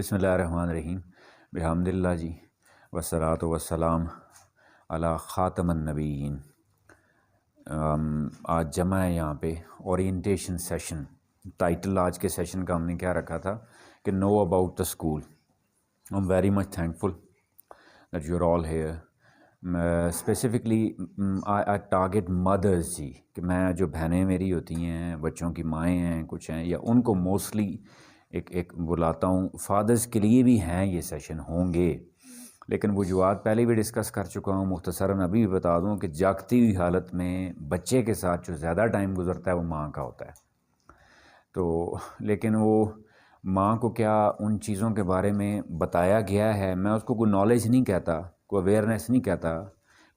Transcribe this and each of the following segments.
بسم اللہ الرحمن الرحیم بحمد اللہ جی والصلاۃ والسلام علی خاتم النبیین۔ آج جمع ہے یہاں پہ اورینٹیشن سیشن۔ ٹائٹل آج کے سیشن کا ہم نے کیا رکھا تھا کہ know about the school. I am very much thankful that you are all here. Specifically I target mothers جی، کہ میں جو بہنیں میری ہوتی ہیں، بچوں کی مائیں ہیں، کچھ ہیں، یا ان کو موسٹلی ایک بلاتا ہوں۔ فادرز کے لیے بھی ہیں یہ سیشن، ہوں گے، لیکن وجوہات پہلے بھی ڈسکس کر چکا ہوں۔ مختصراً ابھی بھی بتا دوں کہ جاگتی ہوئی حالت میں بچے کے ساتھ جو زیادہ ٹائم گزرتا ہے وہ ماں کا ہوتا ہے۔ تو لیکن وہ ماں کو کیا ان چیزوں کے بارے میں بتایا گیا ہے؟ میں اس کو کوئی نالج نہیں کہتا، کوئی اویئرنیس نہیں کہتا،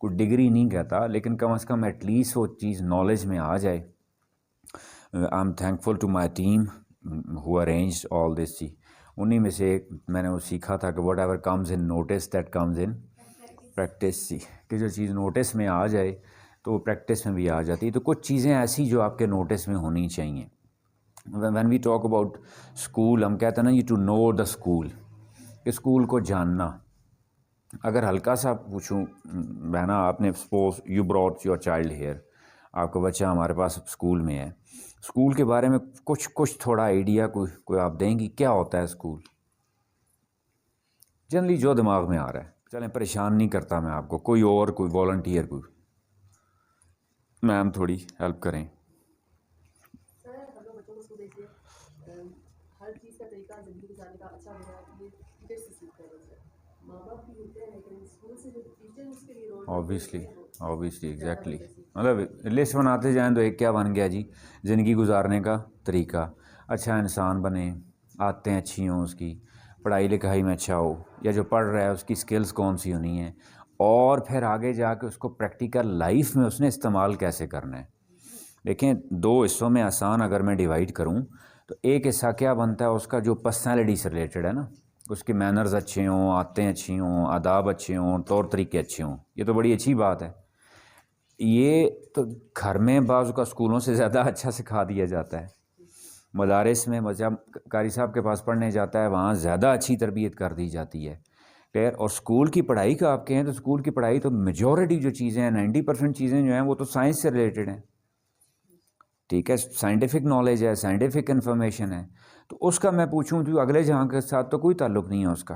کوئی ڈگری نہیں کہتا، لیکن کم از کم ایٹ لیسٹ وہ چیز نالج میں آ جائے۔ I am thankful to my team who arranged all this جی۔ انہی میں سے میں نے وہ سیکھا تھا کہ whatever comes in notes that comes in practice جی، کہ جو چیز نوٹس میں آ جائے تو وہ پریکٹس میں بھی آ جاتی ہے۔ تو کچھ چیزیں ایسی جو آپ کے نوٹس میں ہونی چاہیے۔ When we talk about school, ہم کہتے ہیں نا یہ ٹو نو دا اسکول، کہ اسکول کو جاننا۔ اگر ہلکا سا پوچھوں بہنا، آپ نے suppose you brought your child here, آپ کا بچہ ہمارے پاس اسکول میں ہے، اسکول کے بارے میں کچھ تھوڑا آئیڈیا کوئی آپ دیں گی کیا ہوتا ہے اسکول؟ جنرلی جو دماغ میں آ رہا ہے، چلیں پریشان نہیں کرتا میں آپ کو، کوئی والنٹیئر کوئی میم تھوڑی ہیلپ کریں۔ ہر چیز کا طریقہ زندگی گزارنے کا اچھا ہو رہا ہے، یہ ٹیچر سے سیکھتا ہے۔ ماں باپ بھی ہوتے ہیں لیکن اسکول سے جو ٹیچر اس کے لیے رول اوبیسلی ایگزیکٹلی، مطلب لسٹ بناتے جائیں تو ایک کیا بن گیا جی، زندگی گزارنے کا طریقہ۔ اچھا انسان بنے، عادتیں اچھی ہوں، اس کی پڑھائی لکھائی میں اچھا ہو، یا جو پڑھ رہا ہے اس کی سکلز کون سی ہونی ہیں، اور پھر آگے جا کے اس کو پریکٹیکل لائف میں اس نے استعمال کیسے کرنا ہے۔ دیکھیں، دو حصوں میں آسان اگر میں ڈیوائڈ کروں تو ایک حصہ کیا بنتا ہے اس کا جو پرسنالٹی سے ریلیٹڈ ہے نا، اس کے مینرز اچھے ہوں، عادتیں اچھی ہوں، آداب اچھے ہوں، طور طریقے اچھے ہوں، یہ تو بڑی اچھی بات ہے۔ یہ تو گھر میں بعض کا اسکولوں سے زیادہ اچھا سکھا دیا جاتا ہے۔ مدارس میں جب قاری صاحب کے پاس پڑھنے جاتا ہے وہاں زیادہ اچھی تربیت کر دی جاتی ہے۔ خیر، اور اسکول کی پڑھائی کا آپ کہیں تو اسکول کی پڑھائی تو میجورٹی جو چیزیں ہیں، 90% چیزیں جو ہیں وہ تو سائنس سے ریلیٹڈ ہیں۔ ٹھیک ہے، سائنٹیفک نالج ہے، سائنٹیفک انفارمیشن ہے، تو اس کا میں پوچھوں تو اگلے جہاں کے ساتھ تو کوئی تعلق نہیں ہے اس کا،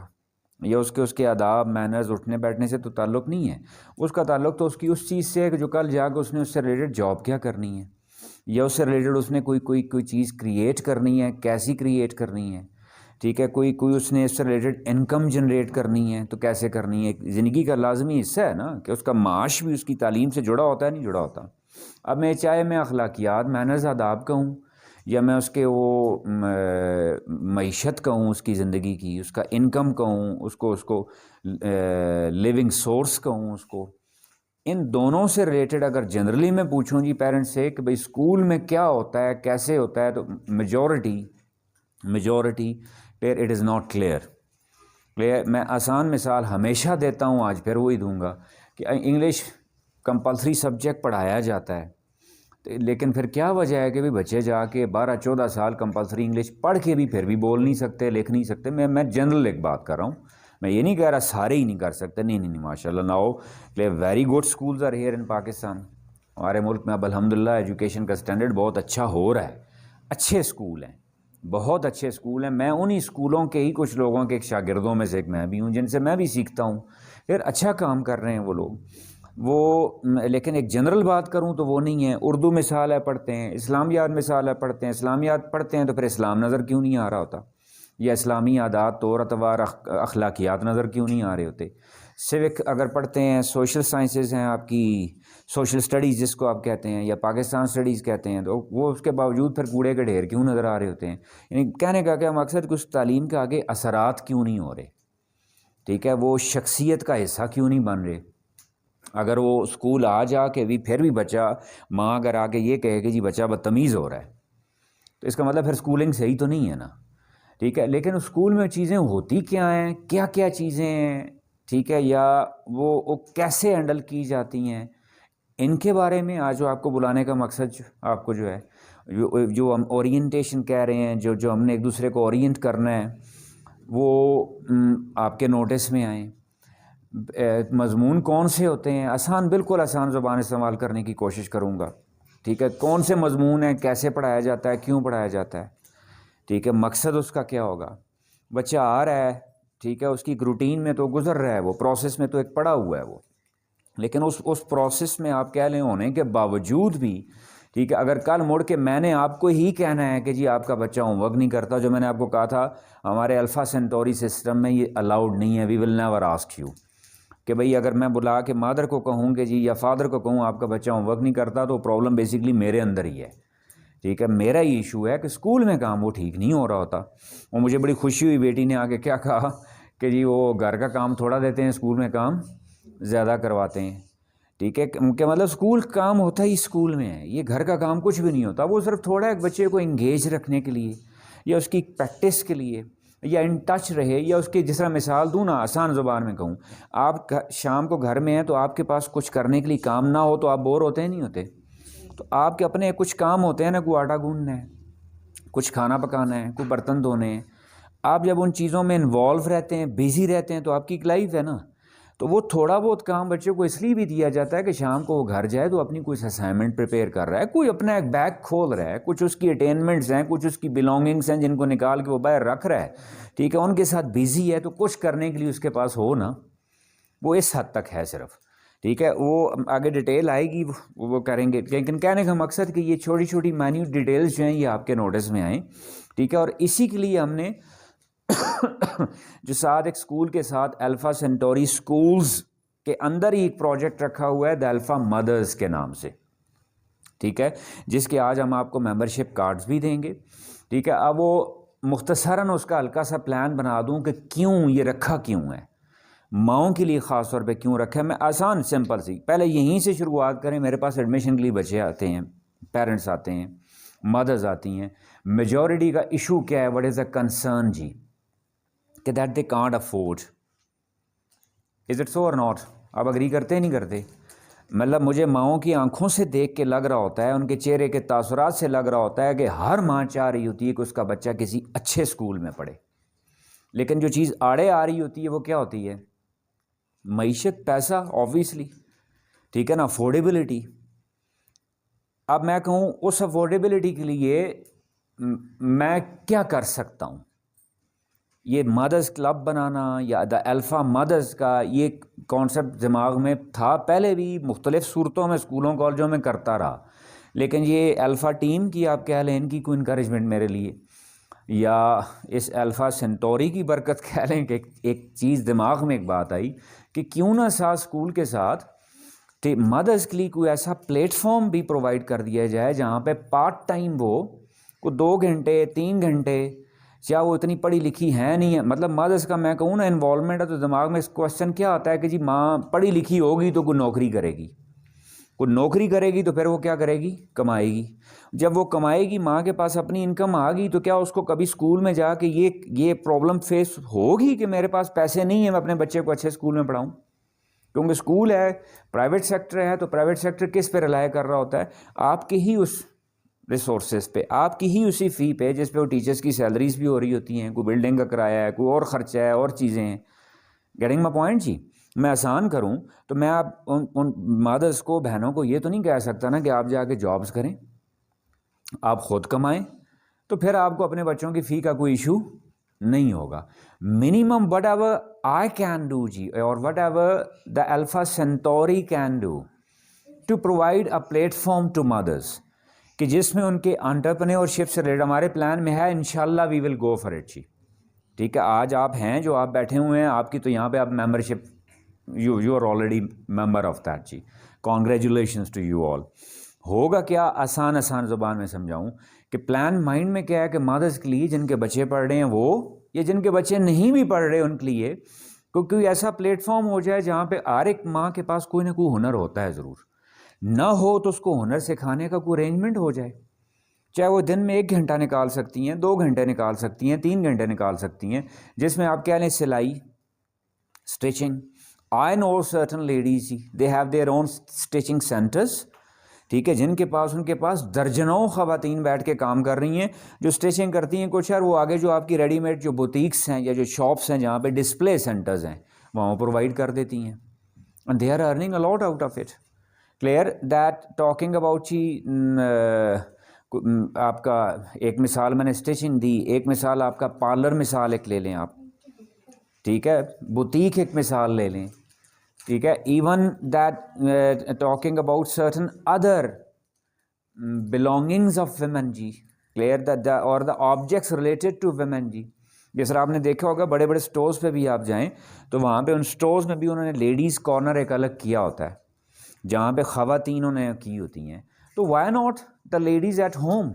یا اس کے آداب مینرز اٹھنے بیٹھنے سے تو تعلق نہیں ہے۔ اس کا تعلق تو اس کی اس چیز سے ہے کہ جو کل جا کے اس نے اس سے ریلیٹڈ جاب کیا کرنی ہے، یا اس سے ریلیٹڈ اس نے کوئی چیز کریٹ کرنی ہے، کیسی کریٹ کرنی ہے۔ ٹھیک ہے، کوئی اس نے اس سے ریلیٹڈ انکم جنریٹ کرنی ہے تو کیسے کرنی ہے۔ زندگی کا لازمی حصہ ہے نا کہ اس کا معاش بھی اس کی تعلیم سے جڑا ہوتا ہے، نہیں جڑا ہوتا۔ اب چاہے میں اخلاقیات مینرز آداب کہوں، یا میں اس کے وہ معیشت کہوں، اس کی زندگی کی، اس کا انکم کہوں، اس کو لیونگ سورس کہوں، اس کو، ان دونوں سے ریلیٹڈ اگر جنرلی میں پوچھوں جی پیرنٹس سے کہ بھئی اسکول میں کیا ہوتا ہے، کیسے ہوتا ہے، تو میجورٹی پھر اٹ از ناٹ کلیئر۔ میں آسان مثال ہمیشہ دیتا ہوں، آج پھر وہی دوں گا کہ انگلش کمپلسری سبجیکٹ پڑھایا جاتا ہے، لیکن پھر کیا وجہ ہے کہ بھی بچے جا کے 12-14 سال کمپلسری انگلش پڑھ کے بھی پھر بھی بول نہیں سکتے، لکھ نہیں سکتے۔ میں جنرل ایک بات کر رہا ہوں، میں یہ نہیں کہہ رہا سارے ہی نہیں کر سکتے، نہیں ماشاء اللہ now very good schools are here in Pakistan. ہمارے ملک میں اب الحمدللہ ایجوکیشن کا سٹینڈرڈ بہت اچھا ہو رہا ہے، اچھے اسکول ہیں، بہت اچھے اسکول ہیں۔ میں انہی اسکولوں کے ہی کچھ لوگوں کے شاگردوں میں سے ایک میں بھی ہوں، جن سے میں بھی سیکھتا ہوں، پھر اچھا کام کر رہے ہیں وہ لوگ لیکن ایک جنرل بات کروں تو وہ نہیں ہے۔ اردو مثال ہے پڑھتے ہیں، اسلامیات مثال ہے پڑھتے ہیں، اسلامیات پڑھتے ہیں تو پھر اسلام نظر کیوں نہیں آ رہا ہوتا، یا اسلامی عادات طور اتوار اخلاقیات نظر کیوں نہیں آ رہے ہوتے۔ سوک اگر پڑھتے ہیں، سوشل سائنسز ہیں آپ کی، سوشل سٹڈیز جس کو آپ کہتے ہیں، یا پاکستان سٹڈیز کہتے ہیں، تو وہ اس کے باوجود پھر کوڑے کے ڈھیر کیوں نظر آ رہے ہوتے ہیں؟ یعنی کہنے کا کہ مقصد کچھ تعلیم کے آگے اثرات کیوں نہیں ہو رہے، ٹھیک ہے، وہ شخصیت کا حصہ کیوں نہیں بن رہے۔ اگر وہ اسکول آ جا کے بھی پھر بھی بچہ، ماں اگر آ کے یہ کہے کہ جی بچہ بدتمیز ہو رہا ہے، تو اس کا مطلب پھر اسکولنگ صحیح تو نہیں ہے نا، ٹھیک ہے۔ لیکن اسکول میں چیزیں ہوتی کیا ہیں، کیا کیا چیزیں ہیں، ٹھیک ہے، یا وہ کیسے ہینڈل کی جاتی ہیں، ان کے بارے میں آج آپ کو بلانے کا مقصد آپ کو جو ہے جو ہم اورینٹیشن کہہ رہے ہیں، جو ہم نے ایک دوسرے کو اورینٹ کرنا ہے، وہ آپ کے نوٹس میں آئیں. مضمون کون سے ہوتے ہیں, آسان, بالکل آسان زبان استعمال کرنے کی کوشش کروں گا. ٹھیک ہے, کون سے مضمون ہیں, کیسے پڑھایا جاتا ہے, کیوں پڑھایا جاتا ہے. ٹھیک ہے, مقصد اس کا کیا ہوگا. بچہ آ رہا ہے, ٹھیک ہے, اس کی ایک روٹین میں تو گزر رہا ہے, وہ پروسیس میں تو ایک پڑا ہوا ہے وہ, لیکن اس پروسیس میں آپ کہہ لیں ہونے کے باوجود بھی, ٹھیک ہے, اگر کل مڑ کے میں نے آپ کو ہی کہنا ہے کہ جی آپ کا بچہ ہوم ورک نہیں کرتا, جو میں نے آپ کو کہا تھا ہمارے الفا سینٹوری سسٹم میں یہ الاؤڈ نہیں ہے, وی ول نیور آسک یو, کہ بھئی اگر میں بلا کے مادر کو کہوں کہ جی یا فادر کو کہوں آپ کا بچہ ہوم ورک نہیں کرتا, تو پرابلم بیسیکلی میرے اندر ہی ہے. ٹھیک ہے, میرا ہی ایشو ہے کہ اسکول میں کام وہ ٹھیک نہیں ہو رہا ہوتا. وہ مجھے بڑی خوشی ہوئی, بیٹی نے آگے کیا کہا کہ جی وہ گھر کا کام تھوڑا دیتے ہیں, اسکول میں کام زیادہ کرواتے ہیں. ٹھیک ہے, کہ مطلب اسکول کام ہوتا ہی اسکول میں ہے, یہ گھر کا کام کچھ بھی نہیں ہوتا. وہ صرف تھوڑا ایک بچے کو انگیج رکھنے کے لیے, یا اس کی پریکٹس کے لیے, یا ان ٹچ رہے, یا اس کی جس طرح مثال دوں نا, آسان زبان میں کہوں, آپ شام کو گھر میں ہیں تو آپ کے پاس کچھ کرنے کے لیے کام نہ ہو تو آپ بور ہوتے ہیں, نہیں ہوتے. تو آپ کے اپنے کچھ کام ہوتے ہیں نا, کوئی آٹا گوندنا ہے, کچھ کھانا پکانا ہے, کوئی برتن دھونے ہیں. آپ جب ان چیزوں میں انوالو رہتے ہیں, بیزی رہتے ہیں, تو آپ کی ایک لائف ہے نا. تو وہ تھوڑا بہت کام بچے کو اس لیے بھی دیا جاتا ہے کہ شام کو وہ گھر جائے تو اپنی کوئی اسائنمنٹ پریپیئر کر رہا ہے, کوئی اپنا ایک بیگ کھول رہا ہے, کچھ اس کی اٹینمنٹس ہیں, کچھ اس کی بلانگنگس ہیں جن کو نکال کے وہ باہر رکھ رہا ہے. ٹھیک ہے, ان کے ساتھ بیزی ہے, تو کچھ کرنے کے لیے اس کے پاس ہو نا, وہ اس حد تک ہے صرف. ٹھیک ہے, وہ آگے ڈیٹیل آئے گی, وہ کریں گے, لیکن کہنے کا مقصد کہ یہ چھوٹی چھوٹی مائنیوٹ ڈیٹیلز جو ہیں یہ آپ کے نوٹس میں آئیں. ٹھیک ہے, اور اسی کے لیے ہم نے جو ساتھ ایک اسکول کے ساتھ الفا سینٹوری اسکولز کے اندر ہی ایک پروجیکٹ رکھا ہوا ہے دا الفا مدرز کے نام سے. ٹھیک ہے, جس کے آج ہم آپ کو ممبرشپ کارڈز بھی دیں گے. ٹھیک ہے, اب وہ مختصراً اس کا ہلکا سا پلان بنا دوں کہ کیوں یہ رکھا کیوں ہے, ماؤں کے لیے خاص طور پہ کیوں رکھا ہے. میں آسان سمپل سی پہلے یہیں سے شروعات کریں. میرے پاس ایڈمیشن کے لیے بچے آتے ہیں, پیرنٹس آتے ہیں, مدرز آتی ہیں. میجورٹی کا ایشو کیا ہے, وٹ از اے کنسرن جی, کہ that they can't afford. Is it so اور ناٹ؟ آپ اگری کرتے ہیں نہیں کرتے؟ مطلب مجھے ماؤں کی آنکھوں سے دیکھ کے لگ رہا ہوتا ہے, ان کے چہرے کے تاثرات سے لگ رہا ہوتا ہے کہ ہر ماں چاہ رہی ہوتی ہے کہ اس کا بچہ کسی اچھے اسکول میں پڑھے. لیکن جو چیز آڑے آ رہی ہوتی ہے وہ کیا ہوتی ہے؟ معیشت, پیسہ, آبویسلی. ٹھیک ہے نا, افورڈیبلٹی. اب میں کہوں اس افورڈیبلٹی کے لیے میں کیا کر سکتا ہوں. یہ مدرز کلب بنانا یا دا الفا مدرز کا یہ کانسیپٹ دماغ میں تھا پہلے بھی, مختلف صورتوں میں اسکولوں کالجوں میں کرتا رہا, لیکن یہ الفا ٹیم کی آپ کہہ لیں, ان کی کوئی انکریجمنٹ میرے لیے, یا اس الفا سینٹوری کی برکت کہہ لیں, کہ ایک چیز دماغ میں ایک بات آئی کہ کیوں نہ ساتھ اسکول کے ساتھ مدرز کے لیے کوئی ایسا پلیٹ فارم بھی پرووائڈ کر دیا جائے جہاں پہ پارٹ ٹائم وہ کو 2 گھنٹے 3 گھنٹے, یا وہ اتنی پڑھی لکھی ہے نہیں ہے, مطلب مدرز کا میں کہوں نا انوالومنٹ ہے, تو دماغ میں اس کوشچن کیا آتا ہے کہ جی ماں پڑھی لکھی ہوگی تو کوئی نوکری کرے گی, کوئی نوکری کرے گی تو پھر وہ کیا کرے گی, کمائے گی. جب وہ کمائے گی, ماں کے پاس اپنی انکم آ گئی, تو کیا اس کو کبھی اسکول میں جا کے یہ پرابلم فیس ہوگی کہ میرے پاس پیسے نہیں ہیں میں اپنے بچے کو اچھے اسکول میں پڑھاؤں؟ کیونکہ اسکول ہے, پرائیویٹ سیکٹر ہے, تو پرائیویٹ سیکٹر کس پہ ریلائی کر رہا ہوتا ہے؟ آپ کے ہی اس ریسورسز پہ, آپ کی ہی اسی فی پہ جس پہ وہ ٹیچرز کی سیلریز بھی ہو رہی ہوتی ہیں, کوئی بلڈنگ کا کرایہ ہے, کوئی اور خرچہ ہے, اور چیزیں ہیں. گیٹنگ مائی پوائنٹ جی؟ میں آسان کروں تو میں آپ ان مادرز کو, بہنوں کو یہ تو نہیں کہہ سکتا نا کہ آپ جا کے جابز کریں, آپ خود کمائیں, تو پھر آپ کو اپنے بچوں کی فی کا کوئی ایشو نہیں ہوگا. Minimum whatever I can do جی, اور whatever the Alpha Centauri can do to provide a platform to mothers, کہ جس میں ان کے انٹرپرینیورشپ سے ریلیٹڈ ہمارے پلان میں ہے, انشاءاللہ وی ول گو فار اٹ جی. ٹھیک ہے, آج آپ ہیں جو آپ بیٹھے ہوئے ہیں, آپ کی تو یہاں پہ آپ membership, you are already member of that جی, کانگریچولیشنز ٹو یو آل. ہوگا کیا, آسان زبان میں سمجھاؤں کہ پلان مائنڈ میں کیا ہے کہ مدرز کے لیے جن کے بچے پڑھ رہے ہیں وہ, یا جن کے بچے نہیں بھی پڑھ رہے ان کے لیے, کوئی ایسا پلیٹ فارم ہو جائے جہاں پہ ہر ایک ماں کے پاس کوئی نہ کوئی ہنر ہوتا ہے, ضرور نہ ہو تو اس کو ہنر سکھانے کا کوئی ارینجمنٹ ہو جائے. چاہے وہ دن میں 1 گھنٹہ نکال سکتی ہیں, 2 گھنٹے نکال سکتی ہیں, 3 گھنٹے نکال سکتی ہیں, جس میں آپ کہہ لیں سلائی, stitching. I know certain ladies, they have their own stitching centers, ٹھیک ہے، جن کے پاس ان کے پاس درجنوں خواتین بیٹھ کے کام کر رہی ہیں جو اسٹیچنگ کرتی ہیں کچھ، اور وہ آگے جو آپ کی ریڈی میڈ جو بوتیکس ہیں یا جو شاپس ہیں جہاں پہ ڈسپلے سینٹرز ہیں وہاں پرووائڈ کر دیتی ہیں، and they are earning a lot out of it. Clear that talking about آپ کا ایک مثال میں نے اسٹیچنگ دی، ایک مثال آپ کا پارلر مثال ایک لے لیں آپ، ٹھیک ہے، بوتیک ایک مثال لے لیں، ٹھیک ہے، even that talking about certain other belongings of women جی، clear that اور the objects related to women جی. جس طرح آپ نے دیکھا ہوگا بڑے بڑے سٹورز پہ بھی آپ جائیں تو وہاں پہ ان سٹورز میں بھی انہوں نے لیڈیز کارنر ایک الگ کیا ہوتا ہے جہاں پہ خواتین انہیں کی ہوتی ہیں. تو why not the ladies at home,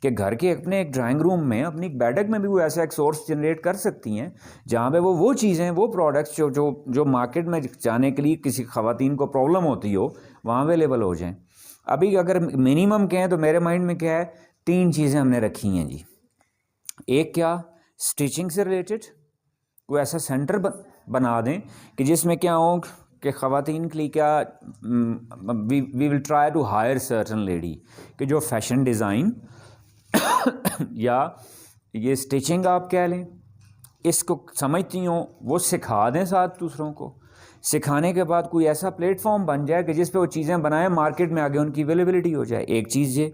کہ گھر کے اپنے ایک ڈرائنگ روم میں اپنی ایک بیٹھک میں بھی وہ ایسا ایک سورس جنریٹ کر سکتی ہیں جہاں پہ وہ چیزیں وہ پروڈکٹس جو مارکیٹ میں جانے کے لیے کسی خواتین کو پرابلم ہوتی ہو وہاں اویلیبل ہو جائیں. ابھی اگر منیمم کہیں تو میرے مائنڈ میں کیا ہے، 3 چیزیں ہم نے رکھی ہیں جی. ایک کیا، اسٹیچنگ سے ریلیٹڈ کوئی ایسا سینٹر بنا دیں کہ جس میں کیا ہو کہ خواتین کے لیے کیا we will try to hire certain lady کہ جو فیشن ڈیزائن یا یہ اسٹیچنگ آپ کہہ لیں اس کو سمجھتی ہوں وہ سکھا دیں ساتھ دوسروں کو. سکھانے کے بعد کوئی ایسا پلیٹ فارم بن جائے کہ جس پہ وہ چیزیں بنائیں، مارکیٹ میں آگے ان کی اویلیبلٹی ہو جائے. ایک چیز یہ.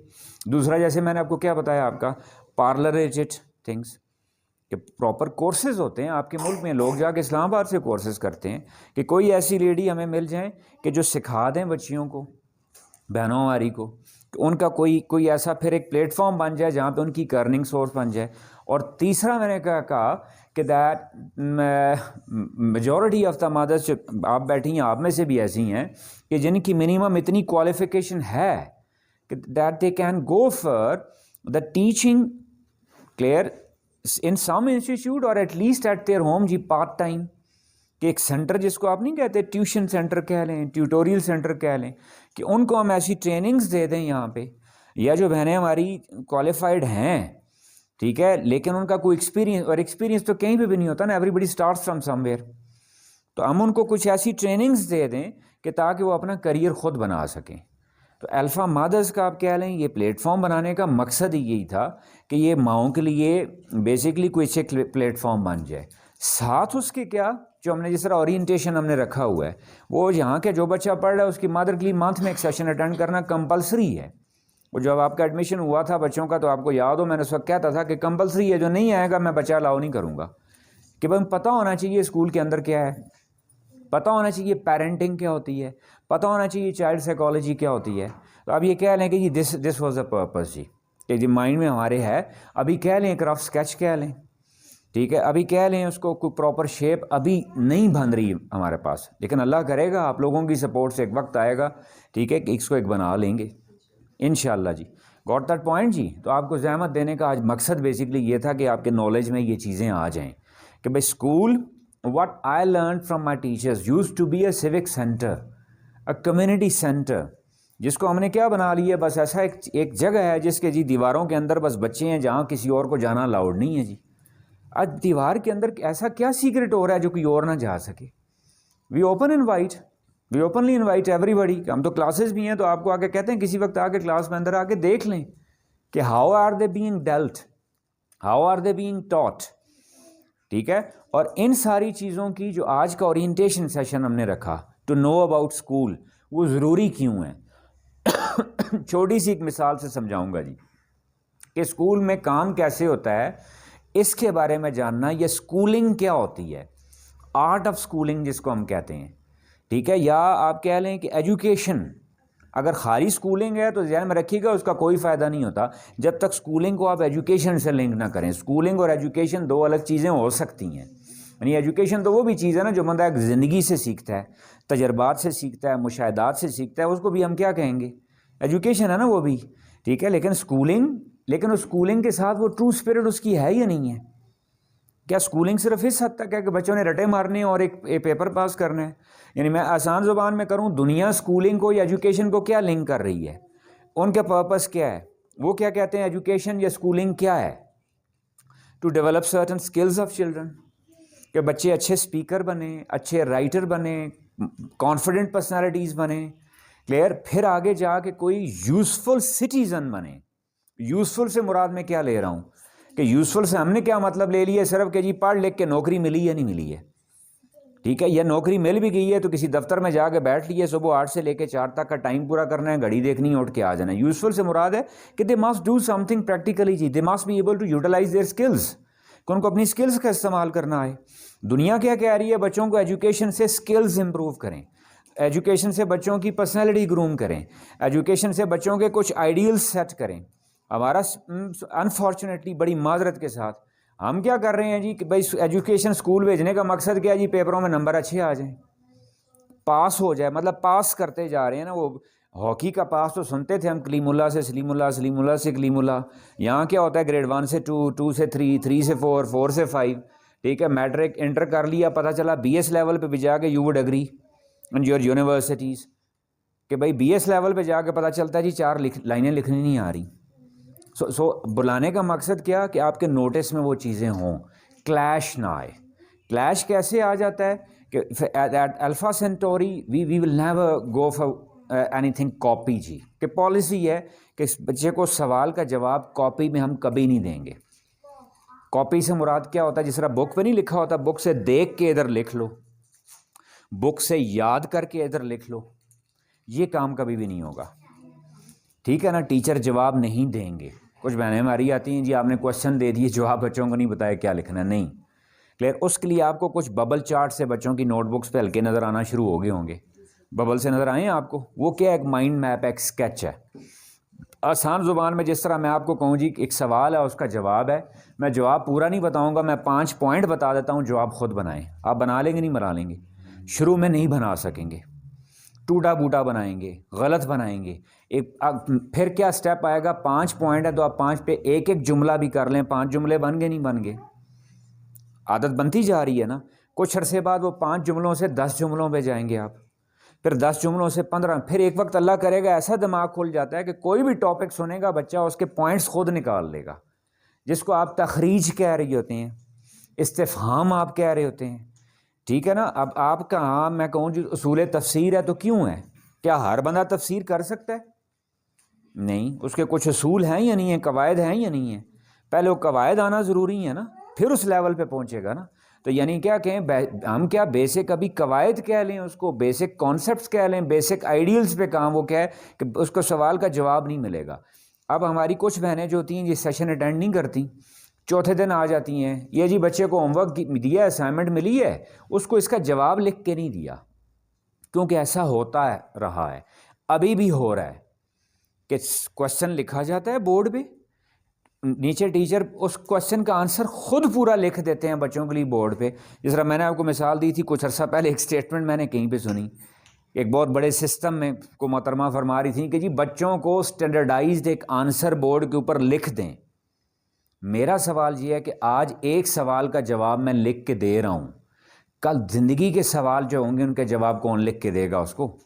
دوسرا جیسے میں نے آپ کو کیا بتایا آپ کا پارلر ریلیٹڈ تھنگس کہ پراپر کورسز ہوتے ہیں آپ کے ملک میں، لوگ جا کے اسلام آباد سے کورسز کرتے ہیں کہ کوئی ایسی لیڈی ہمیں مل جائیں کہ جو سکھا دیں بچیوں کو، بہنوں ہماری کو، کہ ان کا کوئی ایسا پھر ایک پلیٹ فارم بن جائے جہاں پہ ان کی ارننگ سورس بن جائے. اور تیسرا میں نے کہا کہ دیٹ میجورٹی آف دا مدرس جو آپ بیٹھی ہیں آپ میں سے بھی ایسی ہیں کہ جن کی منیمم اتنی کوالیفیکیشن ہے کہ that they can go for the teaching, clear, in some institute اور at least at their home جی پارٹ ٹائم، کہ ایک سینٹر جس کو آپ نہیں کہتے ٹیوشن سینٹر کہہ لیں، ٹیوٹوریل سینٹر کہہ لیں، کہ ان کو ہم ایسی ٹریننگز دے دیں یہاں پہ. یا جو بہنیں ہماری کوالیفائڈ ہیں، ٹھیک ہے، لیکن ان کا کوئی ایکسپیرینس، اور ایکسپیرینس تو کہیں پہ بھی نہیں ہوتا نا، everybody starts from somewhere. تو ہم ان کو کچھ ایسی ٹریننگز دے دیں کہ تاکہ وہ اپنا کریئر خود بنا سکیں. تو الفا مادرز کا آپ کہہ لیں یہ پلیٹ فارم بنانے کا مقصد ہی یہی تھا کہ یہ ماؤں کے لیے بیسکلی کوئی اچھے پلیٹ فارم بن جائے. ساتھ اس کے کیا جو ہم نے جس طرح اورینٹیشن ہم نے رکھا ہوا ہے، وہ یہاں کے جو بچہ پڑھ رہا ہے اس کی مدر کے لیے منتھ میں ایک سیشن اٹینڈ کرنا کمپلسری ہے. وہ جب آپ کا ایڈمیشن ہوا تھا بچوں کا تو آپ کو یاد ہو میں نے اس وقت کہتا تھا کہ کمپلسری ہے، جو نہیں آئے گا میں بچہ الاؤ نہیں کروں گا. کہ بھائی پتہ ہونا چاہیے اسکول کے اندر کیا ہے، پتہ ہونا چاہیے پیرنٹنگ کیا ہوتی ہے، پتہ ہونا چاہیے چائلڈ سائیکالوجی کیا ہوتی ہے. تو اب یہ کہہ لیں کہ جی دس واز اے پرپز جی، کہ جی مائنڈ میں ہمارے ہے. ابھی کہہ لیں ایک رف اسکیچ کہہ لیں، ٹھیک ہے، ابھی کہہ لیں اس کو کوئی پراپر شیپ ابھی نہیں بن رہی ہمارے پاس، لیکن اللہ کرے گا آپ لوگوں کی سپورٹ سے ایک وقت آئے گا، ٹھیک ہے، کہ اس کو ایک بنا لیں گے انشاءاللہ جی. گاٹ دیٹ پوائنٹ جی. تو آپ کو زحمت دینے کا آج مقصد بیسکلی یہ تھا کہ آپ کے نالج میں یہ چیزیں آ جائیں کہ بھائی school, what I learn from my teachers use to be a civic centre, a community centre, جس کو ہم نے کیا بنا لیا ہے، بس ایسا ایک جگہ ہے جس کے جی دیواروں کے اندر بس بچے ہیں جہاں کسی اور کو جانا الاؤڈ نہیں ہے جی. آج دیوار کے اندر ایسا کیا سیکرٹ ہو رہا ہے جو کوئی اور نہ جا سکے. وی اوپنلی انوائٹ ایوری بڈی. ہم تو کلاسز بھی ہیں تو آپ کو آ کے کہتے ہیں کسی وقت آ کے کلاس میں اندر آ کے دیکھ لیں کہ how are they being dealt, how are they being taught, ٹھیک ہے. اور ان ساری چیزوں کی جو آج کا اورینٹیشن سیشن ہم نے رکھا ٹو نو اباؤٹ اسکول، وہ ضروری کیوں ہے. چھوٹی سی ایک مثال سے سمجھاؤں گا جی کہ اسکول میں کام کیسے ہوتا ہے، اس کے بارے میں جاننا. یہ اسکولنگ کیا ہوتی ہے، آرٹ آف اسکولنگ جس کو ہم کہتے ہیں، ٹھیک ہے. یا آپ کہہ لیں کہ ایجوکیشن، اگر خالی اسکولنگ ہے تو ذہن میں رکھیے گا اس کا کوئی فائدہ نہیں ہوتا جب تک اسکولنگ کو آپ ایجوکیشن سے لنک نہ کریں. اسکولنگ اور ایجوکیشن 2 الگ چیزیں ہو سکتی ہیں. یعنی ایجوکیشن تو وہ بھی چیز ہے نا جو بندہ ایک زندگی سے سیکھتا ہے، تجربات سے سیکھتا ہے، مشاہدات سے سیکھتا ہے، اس کو بھی ہم کیا کہیں گے، ایجوکیشن ہے نا وہ بھی، ٹھیک ہے. لیکن اس اسکولنگ کے ساتھ وہ ٹرو اسپرٹ اس کی ہے یا نہیں ہے. کیا اسکولنگ صرف اس حد تک ہے کہ بچوں نے رٹے مارنے اور ایک پیپر پاس کرنا ہے. یعنی میں آسان زبان میں کروں، دنیا اسکولنگ کو یا ایجوکیشن کو کیا لنک کر رہی ہے، ان کا پرپس کیا ہے، وہ کیا کہتے ہیں ایجوکیشن یا اسکولنگ کیا ہے، to develop certain skills of children, کہ بچے اچھے اسپیکر بنیں، اچھے رائٹر بنیں، کانفیڈنٹ پرسنالٹیز بنیں، کلیئر. پھر آگے جا کے کوئی یوزفل سٹیزن بنے. یوزفل سے مراد میں کیا لے رہا ہوں کہ یوزفل سے ہم نے کیا مطلب لے لیا صرف کہ جی پڑھ لکھ کے نوکری ملی یا نہیں ملی ہے, ٹھیک ہے, یا نوکری مل بھی گئی ہے تو کسی دفتر میں جا کے بیٹھ لیے, صبح 8 سے لے کے 4 تک کا ٹائم پورا کرنا ہے, گھڑی دیکھنی ہے, اٹھ کے آ جانا ہے. یوزفل سے مراد ہے کہ they must do something practically, جی they must be able to utilise their skills, کہ ان کو اپنی اسکلز کا استعمال کرنا ہے. دنیا کیا کہہ رہی ہے, بچوں کو ایجوکیشن سے اسکلز امپروو کریں, ایجوکیشن سے بچوں کی پرسنالٹی گروم کریں, ایجوکیشن سے بچوں کے کچھ آئیڈیلز سیٹ کریں. ہمارا انفارچونیٹلی بڑی معذرت کے ساتھ ہم کیا کر رہے ہیں جی کہ بھائی ایجوکیشن اسکول بھیجنے کا مقصد کیا ہے جی, پیپروں میں نمبر اچھے آ جائیں, پاس ہو جائے, مطلب پاس کرتے جا رہے ہیں نا. وہ ہاکی کا پاس تو سنتے تھے ہم, کلیم اللہ سے سلیم اللہ, سلیم اللہ سے کلیم اللہ. یہاں کیا ہوتا ہے گریڈ 1 سے 2, 2 سے 3, 3 سے 4, 4 سے 5, ٹھیک ہے. میٹرک انٹر کر لیا, پتہ چلا بی ایس لیول پہ بھی جا کے you would agree in your universities کہ بھائی بی ایس لیول پہ جا کے پتہ چلتا ہے جی 4 لائنیں لکھنی نہیں آ رہی. سو بلانے کا مقصد کیا کہ آپ کے نوٹس میں وہ چیزیں ہوں, کلیش نہ آئے. کلیش کیسے آ جاتا ہے کہ at Alpha Centauri we will never go for anything copy, جی کہ پالیسی ہے کہ اس بچے کو سوال کا جواب کاپی میں ہم کبھی نہیں دیں گے. کاپی سے مراد کیا ہوتا ہے, جس طرح بک پہ نہیں لکھا ہوتا, بک سے دیکھ کے ادھر لکھ لو, بک سے یاد کر کے ادھر لکھ لو, یہ کام کبھی بھی نہیں ہوگا, ٹھیک ہے نا. ٹیچر جواب نہیں دیں گے. کچھ بہنیں ہماری آتی ہیں جی آپ نے کوشچن دے دیے, جواب بچوں کو نہیں بتایا کیا لکھنا ہے, نہیں کلیئر. اس کے لیے آپ کو کچھ ببل چارٹ سے بچوں کی نوٹ بکس پہ ہلکے نظر آنا شروع ہو گئے ہوں گے. ببل سے نظر آئے ہیں آپ کو, وہ کیا ایک مائنڈ میپ ہے, ایک اسکیچ ہے. آسان زبان میں جس طرح میں آپ کو کہوں جی ایک سوال ہے, اس کا جواب ہے, میں جواب پورا نہیں بتاؤں گا, میں 5 پوائنٹ بتا دیتا ہوں, جواب خود بنائیں. آپ بنا لیں گے نہیں بنا لیں گے, شروع میں نہیں بنا سکیں گے, ٹوٹا بوٹا بنائیں گے, غلط بنائیں گے. پھر کیا سٹیپ آئے گا, 5 پوائنٹ ہے تو آپ 5 پہ ایک ایک جملہ بھی کر لیں, 5 جملے بن گئے نہیں بن گئے, عادت بنتی جا رہی ہے نا. کچھ عرصے بعد وہ 5 جملوں سے 10 جملوں پہ جائیں گے آپ, پھر 10 جملوں سے 15, پھر ایک وقت اللہ کرے گا ایسا دماغ کھل جاتا ہے کہ کوئی بھی ٹاپک سنے گا بچہ اس کے پوائنٹس خود نکال لے گا, جس کو آپ تخریج کہہ رہی ہوتے ہیں, استفہام آپ کہہ رہے ہوتے ہیں, ٹھیک ہے نا. اب آپ کا, ہاں میں کہوں جی اصول تفسیر ہے تو کیوں ہے, کیا ہر بندہ تفسیر کر سکتا ہے؟ نہیں, اس کے کچھ اصول ہیں یا نہیں ہیں, قواعد ہیں یا نہیں ہیں. پہلے وہ قواعد آنا ضروری ہے نا, پھر اس لیول پہ پہنچے گا نا. تو یعنی کیا کہیں, ہم کیا بیسک ابھی قواعد کہہ لیں, اس کو بیسک کانسیپٹس کہہ لیں, بیسک آئیڈیلز پہ کام وہ کہہ کہ اس کو سوال کا جواب نہیں ملے گا. اب ہماری کچھ بہنیں جو ہوتی ہیں یہ سیشن اٹینڈ نہیں کرتی, چوتھے دن آ جاتی ہیں, یہ جی بچے کو ہوم ورک دیا ہے, اسائنمنٹ ملی ہے, اس کو اس کا جواب لکھ کے نہیں دیا. کیونکہ ایسا ہوتا ہے, رہا ہے, ابھی بھی ہو رہا ہے کہ کوشچن لکھا جاتا ہے بورڈ پہ, نیچے ٹیچر اس کوشچن کا آنسر خود پورا لکھ دیتے ہیں بچوں کے لیے بورڈ پہ. جس طرح میں نے آپ کو مثال دی تھی کچھ عرصہ پہلے, ایک اسٹیٹمنٹ میں نے کہیں پہ سنی, ایک بہت بڑے سسٹم میں کو محترمہ فرما رہی تھیں کہ جی بچوں کو اسٹینڈرڈائزڈ ایک آنسر بورڈ کے اوپر لکھ دیں. میرا سوال یہ ہے کہ آج ایک سوال کا جواب میں لکھ کے دے رہا ہوں, کل زندگی کے سوال جو ہوں گے ان کے جواب کون لکھ کے دے گا اس کو؟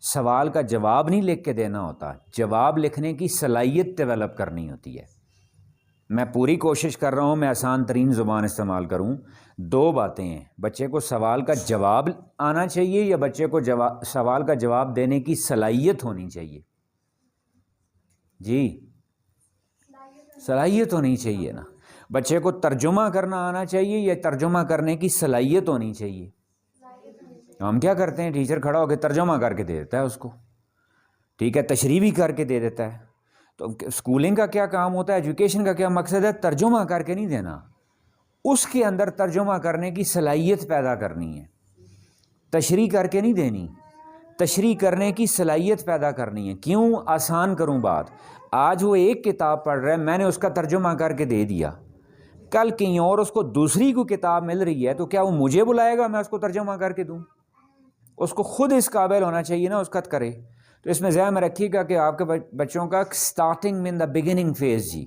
سوال کا جواب نہیں لکھ کے دینا ہوتا, جواب لکھنے کی صلاحیت ڈیولپ کرنی ہوتی ہے. میں پوری کوشش کر رہا ہوں میں آسان ترین زبان استعمال کروں. 2 باتیں ہیں, بچے کو سوال کا جواب آنا چاہیے یا بچے کو سوال کا جواب دینے کی صلاحیت ہونی چاہیے. جی صلاحیت ہونی چاہیے نا. بچے کو ترجمہ کرنا آنا چاہیے یا ترجمہ کرنے کی صلاحیت ہونی چاہیے. ہم کیا کرتے ہیں, ٹیچر کھڑا ہو کے ترجمہ کر کے دے دیتا ہے اس کو, ٹھیک ہے, تشریح بھی کر کے دے دیتا ہے. تو اسکولنگ کا کیا کام ہوتا ہے, ایجوکیشن کا کیا مقصد ہے, ترجمہ کر کے نہیں دینا, اس کے اندر ترجمہ کرنے کی صلاحیت پیدا کرنی ہے. تشریح کر کے نہیں دینی, تشریح کرنے کی صلاحیت پیدا کرنی ہے. کیوں آسان کروں بات, آج وہ ایک کتاب پڑھ رہا ہے, میں نے اس کا ترجمہ کر کے دے دیا, کل کہیں اور اس کو دوسری کو کتاب مل رہی ہے تو کیا وہ مجھے بلائے گا میں اس کو ترجمہ کر کے دوں؟ اس کو خود اس قابل ہونا چاہیے نا اس کا کرے. تو اس میں ذہن میں رکھیے گا کہ آپ کے بچوں کا اسٹارٹنگ میں ان دا بگننگ فیز, جی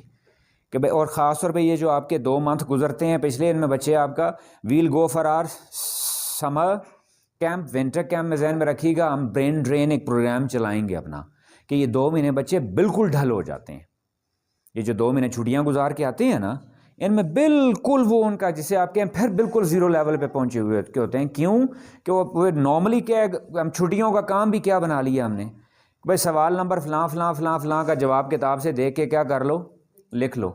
کہ بھائی, اور خاص طور پہ یہ جو آپ کے 2 منتھ گزرتے ہیں پچھلے, ان میں بچے آپ کا well go for our summer camp, winter camp میں ذہن میں رکھیے گا, ہم برین ڈرین ایک پروگرام چلائیں گے اپنا کہ یہ 2 مہینے بچے بالکل ڈھل ہو جاتے ہیں. یہ جو 2 مہینے چھٹیاں گزار کے آتے ہیں نا, ان میں بالکل وہ ان کا جسے آپ کہیں پھر بالکل 0 لیول پہ پہنچے ہوئے ہوتے ہیں. کیوں کہ وہ نارملی کیا ہے, ہم چھٹیوں کا کام بھی کیا بنا لیا ہم نے بھائی سوال نمبر فلاں فلاں فلاں فلاں کا جواب کتاب سے دیکھ کے کیا کر لو، لکھ لو.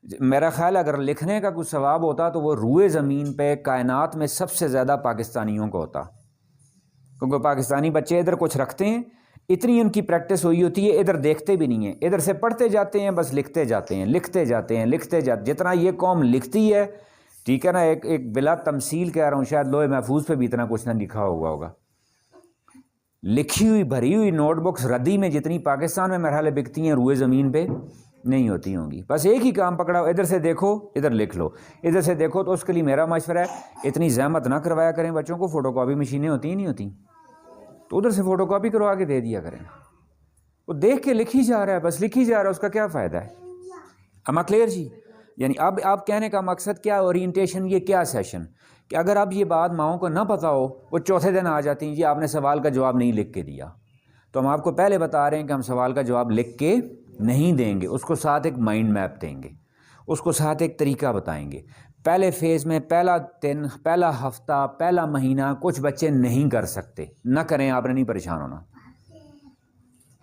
میرا خیال ہے اگر لکھنے کا کچھ ثواب ہوتا تو وہ روئے زمین پہ کائنات میں سب سے زیادہ پاکستانیوں کو ہوتا، کیونکہ پاکستانی بچے ادھر کچھ رکھتے ہیں، اتنی ان کی پریکٹس ہوئی ہوتی ہے، ادھر دیکھتے بھی نہیں ہیں، ادھر سے پڑھتے جاتے ہیں، بس لکھتے جاتے ہیں لکھتے جاتے ہیں لکھتے جاتے. جتنا یہ قوم لکھتی ہے، ٹھیک ہے نا، ایک بلا تمثیل کہہ رہا ہوں، شاید لوہے محفوظ پہ بھی اتنا کچھ نہ لکھا ہوگا. لکھی ہوئی بھری ہوئی نوٹ بکس ردی میں جتنی پاکستان میں مرحلے بکتی ہیں، روئے زمین پہ نہیں ہوتی ہوں گی. بس ایک ہی کام پکڑا، ادھر سے دیکھو ادھر لکھ لو، ادھر سے دیکھو. تو اس کے لیے میرا مشورہ ہے اتنی زحمت نہ کروایا کریں بچوں کو. فوٹو کاپی مشینیں ہوتی ہی نہیں ہوتی، تو ادھر سے فوٹو کاپی کروا کے دے دیا کریں. وہ دیکھ کے لکھی جا رہا ہے، بس لکھی جا رہا ہے، اس کا کیا فائدہ ہے؟ اما کلیئر جی؟ یعنی اب آپ کہنے کا مقصد کیا، اورینٹیشن یہ کیا سیشن، کہ اگر اب یہ بات ماؤں کو نہ پتہ ہو، وہ چوتھے دن آ جاتی ہیں جی آپ نے سوال کا جواب نہیں لکھ کے دیا. تو ہم آپ کو پہلے بتا رہے ہیں کہ ہم سوال کا جواب لکھ کے نہیں دیں گے، اس کو ساتھ ایک مائنڈ میپ دیں گے، اس کو ساتھ ایک طریقہ بتائیں گے. پہلے فیز میں پہلا دن، پہلا ہفتہ، پہلا مہینہ کچھ بچے نہیں کر سکتے، نہ کریں، آپ نے نہیں پریشان ہونا،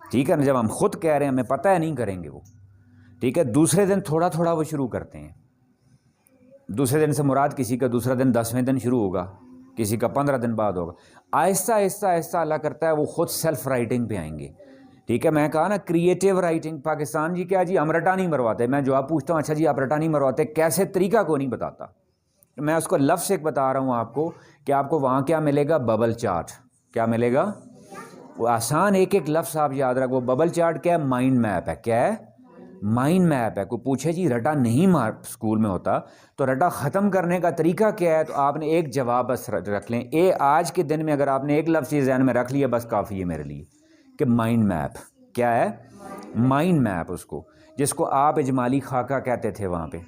ٹھیک ہے نا. جب ہم خود کہہ رہے ہیں، ہمیں پتہ ہے نہیں کریں گے وہ، ٹھیک ہے. دوسرے دن تھوڑا تھوڑا وہ شروع کرتے ہیں. دوسرے دن سے مراد کسی کا دوسرا دن 10ویں دن شروع ہوگا، کسی کا 15 دن بعد ہوگا. آہستہ آہستہ آہستہ اللہ کرتا ہے وہ خود سیلف رائٹنگ پہ آئیں گے. ٹھیک ہے، میں کہا نا کریٹیو رائٹنگ. پاکستان جی کیا جی ہم رٹا نہیں مرواتے. میں جواب پوچھتا ہوں، اچھا جی آپ رٹا نہیں مرواتے کیسے، طریقہ کو نہیں بتاتا. میں اس کو لفظ ایک بتا رہا ہوں آپ کو کہ آپ کو وہاں کیا ملے گا، ببل چارٹ. کیا ملے گا؟ وہ آسان ایک ایک لفظ آپ یاد رکھو. وہ ببل چارٹ کیا ہے؟ مائنڈ میپ ہے. کیا ہے؟ مائنڈ میپ ہے. کوئی پوچھے جی رٹا نہیں اسکول میں ہوتا تو رٹا ختم کرنے کا طریقہ کیا ہے، تو آپ نے ایک جواب بس رکھ لیں. آج کے دن میں اگر آپ نے ایک لفظ یہ ذہن میں رکھ لیا بس کافی ہے میرے لیے، کہ مائنڈ میپ. کیا ہے؟ Mind map. اس کو جس کو آپ اجمالی خاکہ کہتے تھے، وہاں پہ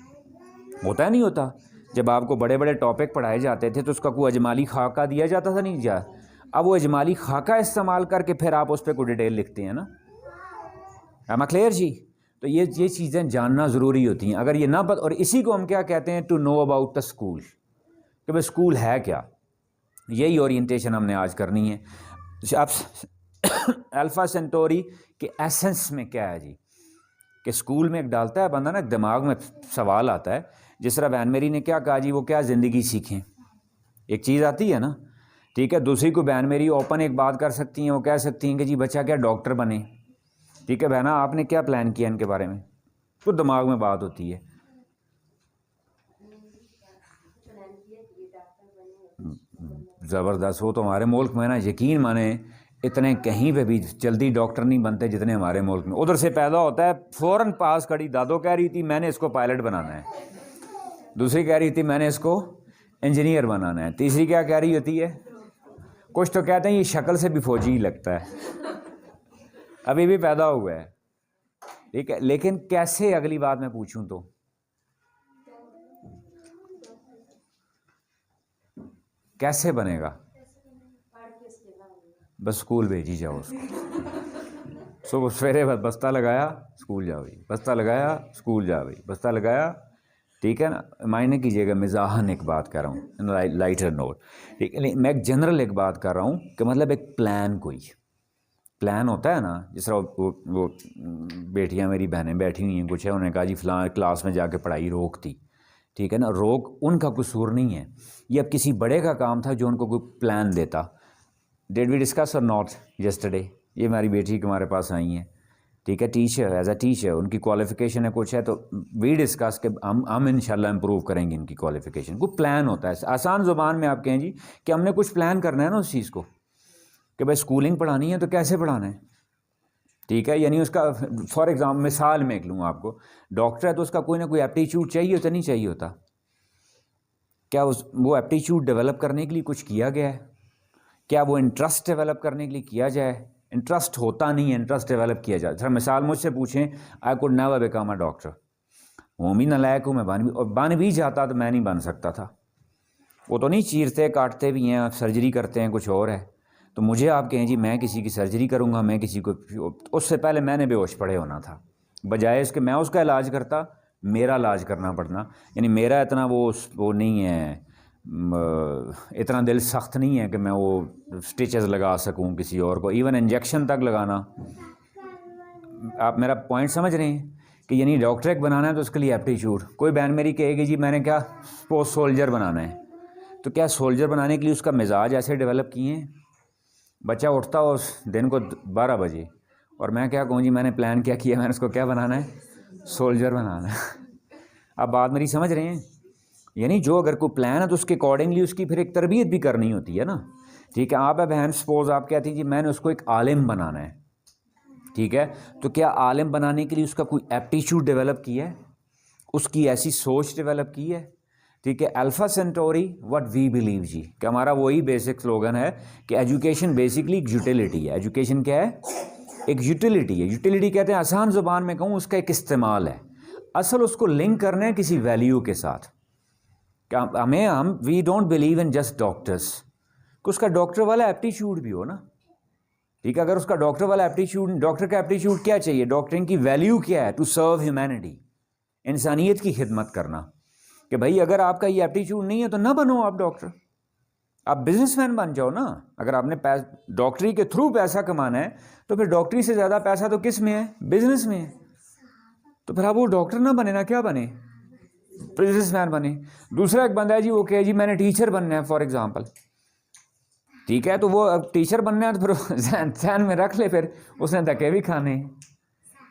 ہوتا ہے نہیں ہوتا. جب آپ کو بڑے بڑے ٹاپک پڑھائے جاتے تھے تو اس کا کوئی اجمالی خاکہ دیا جاتا تھا، نہیں جا. اب وہ اجمالی خاکہ استعمال کر کے پھر آپ اس پہ کوئی ڈیٹیل لکھتے ہیں نا. ایم کلیئر جی؟ تو یہ چیزیں جاننا ضروری ہوتی ہیں. اگر یہ نہ اور اسی کو ہم کیا کہتے ہیں، to know about the school, کہ بھائی اسکول ہے کیا. یہی اورینٹیشن ہم نے آج کرنی ہے. اب الفا سینٹوری کے ایسنس میں کیا ہے جی، کہ اسکول میں ایک ڈالتا ہے بندہ نا، ایک دماغ میں سوال آتا ہے. جس طرح بہن میری نے کیا کہا جی، وہ کیا زندگی سیکھیں، ایک چیز آتی ہے نا، ٹھیک ہے. دوسری کو بہن میری اوپن ایک بات کر سکتی ہیں، وہ کہہ سکتی ہیں کہ جی بچہ کیا ڈاکٹر بنے. ٹھیک ہے بہنا، آپ نے کیا پلان کیا ان کے بارے میں، تو دماغ میں بات ہوتی ہے. زبردست. وہ تو ہمارے ملک میں نا یقین مانیں اتنے کہیں پہ بھی جلدی ڈاکٹر نہیں بنتے جتنے ہمارے ملک میں. ادھر سے پیدا ہوتا ہے فوراً پاس کھڑی. دادو کہہ رہی تھی میں نے اس کو پائلٹ بنانا ہے، دوسری کہہ رہی تھی میں نے اس کو انجینئر بنانا ہے، تیسری کیا کہہ رہی ہوتی ہے، کچھ تو کہتے ہیں یہ شکل سے بھی فوجی ہی لگتا ہے، ابھی بھی پیدا ہوا ہے. ٹھیک ہے، لیکن کیسے، اگلی بات میں پوچھوں تو کیسے بنے گا؟ بس اسکول بھیجی جاؤ اس کو. صبح سویرے بس بستہ لگایا اسکول جا بھائی، بستہ لگایا اسکول جا بھائی، بستہ لگایا. ٹھیک ہے نا، معنی کیجیے گا مزاحن ایک بات کر رہا ہوں، لائٹر نوٹ. ٹھیک ہے، میں ایک جنرل ایک بات کر رہا ہوں کہ مطلب ایک پلان، کوئی پلان ہوتا ہے نا. جس طرح وہ بیٹیاں میری بہنیں بیٹھی ہوئی ہیں کچھ ہے، انہوں نے کہا جی فلاں کلاس میں جا کے پڑھائی روک تھی. ٹھیک ہے نا، روک ان کا قصور نہیں ہے، یہ اب کسی بڑے کا کام تھا جو ان کو کوئی پلان دیتا. ڈیڈ وی ڈسکس اور ناٹ یسٹرڈے؟ یہ ہماری بیٹی کے ہمارے پاس آئی ہیں، ٹھیک ہے، ٹیچر ایز اے ٹیچر، ان کی کوالیفیکیشن ہے کچھ ہے، تو وی ڈسکس کہ ہم انشاءاللہ امپروو کریں گے ان کی کوالیفیکیشن. کوئی پلان ہوتا ہے. آسان زبان میں آپ کہیں جی کہ ہم نے کچھ پلان کرنا ہے نا اس چیز کو، کہ بھائی اسکولنگ پڑھانی ہے تو کیسے پڑھانا ہے. ٹھیک ہے، یعنی اس کا فار ایگزامپل مثال میں ایک لوں آپ کو، ڈاکٹر ہے تو اس کا کوئی نہ کوئی ایپٹیچیوڈ چاہیے ہوتا، نہیں چاہیے ہوتا؟ کیا وہ ایپٹیچیوڈ ڈیولپ کرنے کے لیے کچھ کیا گیا ہے؟ کیا وہ انٹرسٹ ڈیولپ کرنے کے لیے کیا جائے؟ انٹرسٹ ہوتا نہیں ہے، انٹرسٹ ڈیولپ کیا جائے. مثال مجھ سے پوچھیں، I could never become a doctor. ہوں بھی نالائق ہوں، میں بن بھی جاتا تو میں نہیں بن سکتا تھا. وہ تو نہیں چیرتے کاٹتے بھی ہیں، سرجری کرتے ہیں، کچھ اور ہے. تو مجھے آپ کہیں جی میں کسی کی سرجری کروں گا، میں کسی کو، اس سے پہلے میں نے بے ہوش پڑے ہونا تھا. بجائے اس کہ میں اس کا علاج کرتا، میرا علاج کرنا پڑنا. یعنی میرا اتنا وہ نہیں ہے اتنا دل سخت نہیں ہے کہ میں وہ سٹیچز لگا سکوں کسی اور کو، ایون انجیکشن تک لگانا. آپ میرا پوائنٹ سمجھ رہے ہیں کہ یعنی ڈاکٹر ایک بنانا ہے تو اس کے لیے ایپٹیچیوڈ. کوئی بہن میری کہے گی جی میں نے کیا سپوز سولجر بنانا ہے، تو کیا سولجر بنانے کے لیے اس کا مزاج ایسے ڈیولپ کیے ہیں؟ بچہ اٹھتا ہو اس دن کو 12 بجے اور میں کیا کہوں جی میں نے پلان کیا کیا، میں نے اس کو کیا بنانا ہے، سولجر بنانا ہے. اب بات میری سمجھ رہے ہیں؟ یعنی جو اگر کوئی پلان ہے تو اس کے اکارڈنگلی اس کی پھر ایک تربیت بھی کرنی ہوتی ہے نا. ٹھیک ہے، آپ ہے بہن سپوز آپ کہتی ہیں جی میں نے اس کو ایک عالم بنانا ہے. ٹھیک ہے، تو کیا عالم بنانے کے لیے اس کا کوئی ایپٹیچیوڈ ڈیولپ کیا ہے، اس کی ایسی سوچ ڈیولپ کی ہے؟ ٹھیک ہے، Alpha Centauri what we believe جی کہ ہمارا وہی بیسک سلوگن ہے کہ ایجوکیشن بیسکلی ایک یوٹیلیٹی ہے. ایجوکیشن کیا ہے؟ ایک یوٹیلیٹی ہے. یوٹیلیٹی کہتے ہیں آسان زبان میں کہوں اس کا ایک استعمال ہے. اصل اس کو لنک کرنا ہے کسی ویلیو کے ساتھ. کہ ہم we don't believe in just doctors, کہ اس کا ڈاکٹر والا ایپٹیچیوڈ بھی ہو نا. ٹھیک ہے، اگر اس کا ڈاکٹر والا ایپٹیچیوڈ، ڈاکٹر کا ایپٹیچیوڈ کیا چاہیے، ڈاکٹرنگ کی ویلیو کیا ہے؟ ٹو سرو ہیومینٹی، انسانیت کی خدمت کرنا. کہ بھائی اگر آپ کا یہ ایپٹیچیوڈ نہیں ہے تو نہ بنو آپ ڈاکٹر، آپ بزنس مین بن جاؤ نا. اگر آپ نے ڈاکٹری کے تھرو پیسہ کمانا ہے تو پھر ڈاکٹری سے زیادہ پیسہ تو کس میں ہے؟ بزنس میں ہے. تو پھر آپ وہ ڈاکٹر نہ بنے نا، کیا بنے؟ بزنس مین بنے. دوسرا ایک بندہ ہے جی وہ کہ جی میں نے ٹیچر بننا ہے فار ایگزامپل. ٹھیک ہے، تو وہ ٹیچر بننا ہے تو پھر ذہن میں رکھ لے، پھر اس نے دھکے بھی کھانے ہیں،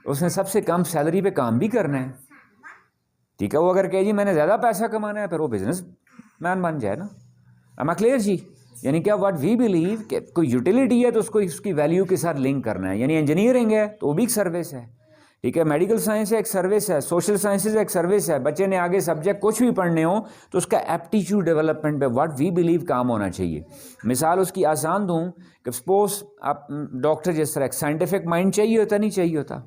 اس نے سب سے کم سیلری پہ کام بھی کرنا ہے. ٹھیک ہے، وہ اگر کہ جی میں نے زیادہ پیسہ کمانا ہے پھر وہ بزنس مین بن جائے نا. ایم کلیئر جی؟ یعنی کیا واٹ وی بلیو کہ کوئی یوٹیلیٹی ہے تو اس کو اس کی ویلیو کے ساتھ لنک کرنا ہے. یعنی انجینئرنگ ہے تو وہ بھی ایک سروس ہے. ٹھیک ہے، میڈیکل سائنس ہے ایک سروس ہے، سوشل سائنسز ایک سروس ہے. بچے نے آگے سبجیکٹ کچھ بھی پڑھنے ہوں تو اس کا ایپٹیچیوڈ ڈیولپمنٹ پہ واٹ وی بلیو کام ہونا چاہیے. مثال اس کی آسان دوں کہ سپوز آپ ڈاکٹر جس طرح ایک سائنٹیفک مائنڈ چاہیے ہوتا نہیں چاہیے ہوتا،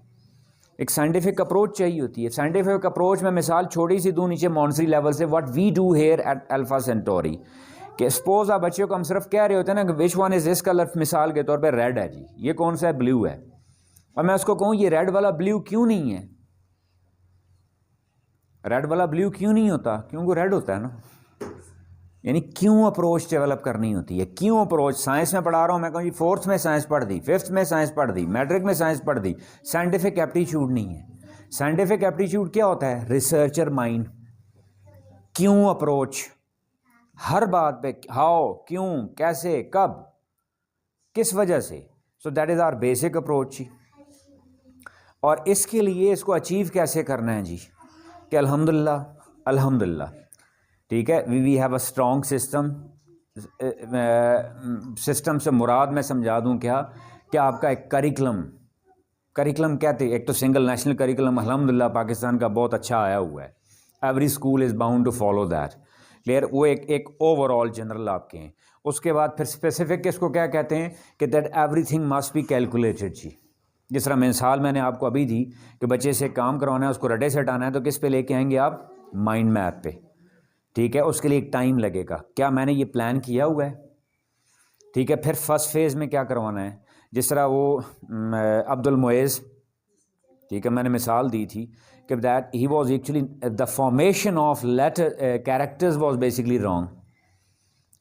ایک سائنٹیفک اپروچ چاہیے ہوتی ہے. سائنٹیفک اپروچ میں مثال چھوٹی سی دوں نیچے مونٹری لیول سے، what we do here at Alpha Centauri. کہ سپوز آپ بچے کو ہم صرف کہہ رہے ہوتے ہیں نا کہ which one is this colour, مثال کے طور پہ ریڈ ہے جی، یہ کون سا ہے؟ بلیو ہے. اور میں اس کو کہوں یہ ریڈ والا بلیو کیوں نہیں ہے، ریڈ والا بلیو کیوں نہیں ہوتا؟ کیونکہ ریڈ ہوتا ہے نا. یعنی کیوں اپروچ ڈیولپ کرنی ہوتی ہے، کیوں اپروچ. سائنس میں پڑھا رہا ہوں، میں کہوں جی 4th میں سائنس پڑھ دی، 5th میں سائنس پڑھ دی، میٹرک میں سائنس پڑھ دی. سائنٹیفک ایپٹیچیوڈ نہیں ہے. سائنٹیفک ایپٹیچیوڈ کیا ہوتا ہے؟ Researcher mind. کیوں اپروچ، ہر بات پہ ہاؤ، کیوں، کیسے، کب، کس وجہ سے. So that is our basic approach جی. اور اس کے لیے اس کو اچیو کیسے کرنا ہے جی؟ کہ الحمدللہ ٹھیک ہے، we have a strong system. System سے مراد میں سمجھا دوں کیا کہ آپ کا ایک کریکلم کہتے ہیں. ایک تو سنگل نیشنل کریکلم الحمدللہ پاکستان کا بہت اچھا آیا ہوا ہے. Every school is bound to follow that. Clear? وہ ایک اوور آل جنرل آپ کے ہیں. اس کے بعد پھر اسپیسیفک کس کو کیا کہتے ہیں کہ that everything must be calculated جی. جس طرح مثال میں نے آپ کو ابھی دی کہ بچے سے کام کروانا ہے، اس کو رٹے سے ہٹانا ہے تو کس پہ لے کے آئیں گے آپ؟ مائنڈ میپ پہ. ٹھیک ہے، اس کے لیے ایک ٹائم لگے گا. کیا میں نے یہ پلان کیا ہوا ہے؟ ٹھیک ہے، پھر فرسٹ فیز میں کیا کروانا ہے. جس طرح وہ عبد المعیز، ٹھیک ہے، میں نے مثال دی تھی کہ that he was actually the formation of letter characters was basically wrong.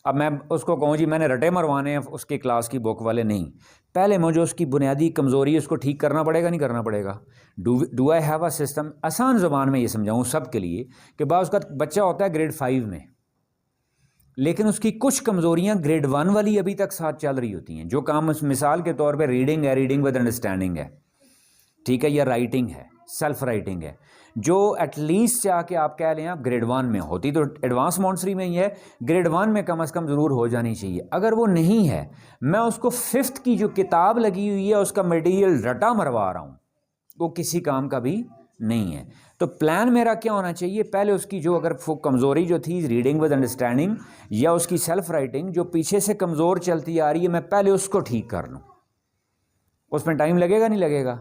اب میں اس کو کہوں جی میں نے رٹے مروانے ہیں اس کی کلاس کی بک والے، نہیں. پہلے مجھے اس کی بنیادی کمزوری اس کو ٹھیک کرنا پڑے گا، نہیں کرنا پڑے گا. Do I have a system. آسان زبان میں یہ سمجھاؤں سب کے لیے کہ بعض کا بچہ ہوتا ہے گریڈ 5 میں، لیکن اس کی کچھ کمزوریاں گریڈ 1 والی ابھی تک ساتھ چل رہی ہوتی ہیں. جو کام اس مثال کے طور پہ ریڈنگ ہے، ریڈنگ ود انڈرسٹینڈنگ ہے، ٹھیک ہے، یا رائٹنگ ہے، سیلف رائٹنگ ہے، جو ایٹ لیسٹ چاہ کے آپ کہہ لیں آپ گریڈ 1 میں ہوتی تو ایڈوانس مونٹسری میں ہی ہے، گریڈ 1 میں کم از کم ضرور ہو جانی چاہیے. اگر وہ نہیں ہے، میں اس کو 5th کی جو کتاب لگی ہوئی ہے اس کا مٹیریل رٹا مروا رہا ہوں، وہ کسی کام کا بھی نہیں ہے. تو پلان میرا کیا ہونا چاہیے؟ پہلے اس کی جو اگر کمزوری جو تھی ریڈنگ ود انڈرسٹینڈنگ یا اس کی سیلف رائٹنگ جو پیچھے سے کمزور چلتی آ رہی ہے، میں پہلے اس کو ٹھیک کر لوں. اس میں ٹائم لگے گا نہیں لگے گا؟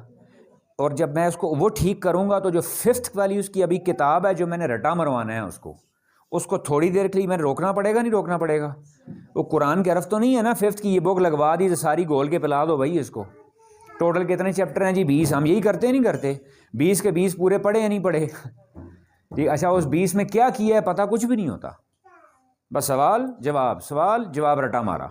اور جب میں اس کو وہ ٹھیک کروں گا تو جو 5th والی اس کی ابھی کتاب ہے جو میں نے رٹا مروانا ہے اس کو تھوڑی دیر کے لیے میں روکنا پڑے گا نہیں روکنا پڑے گا؟ وہ قرآن کی حرف تو نہیں ہے نا 5th کی یہ بک لگوا دی تو ساری گول کے پلا دو بھائی. اس کو ٹوٹل کتنے چیپٹر ہیں جی؟ 20. ہم یہی کرتے نہیں کرتے؟ 20 کے 20 پورے پڑھے یا نہیں پڑھے؟ ٹھیک. اچھا اس 20 میں کیا کیا ہے پتہ کچھ بھی نہیں ہوتا. بس سوال جواب رٹا مارا.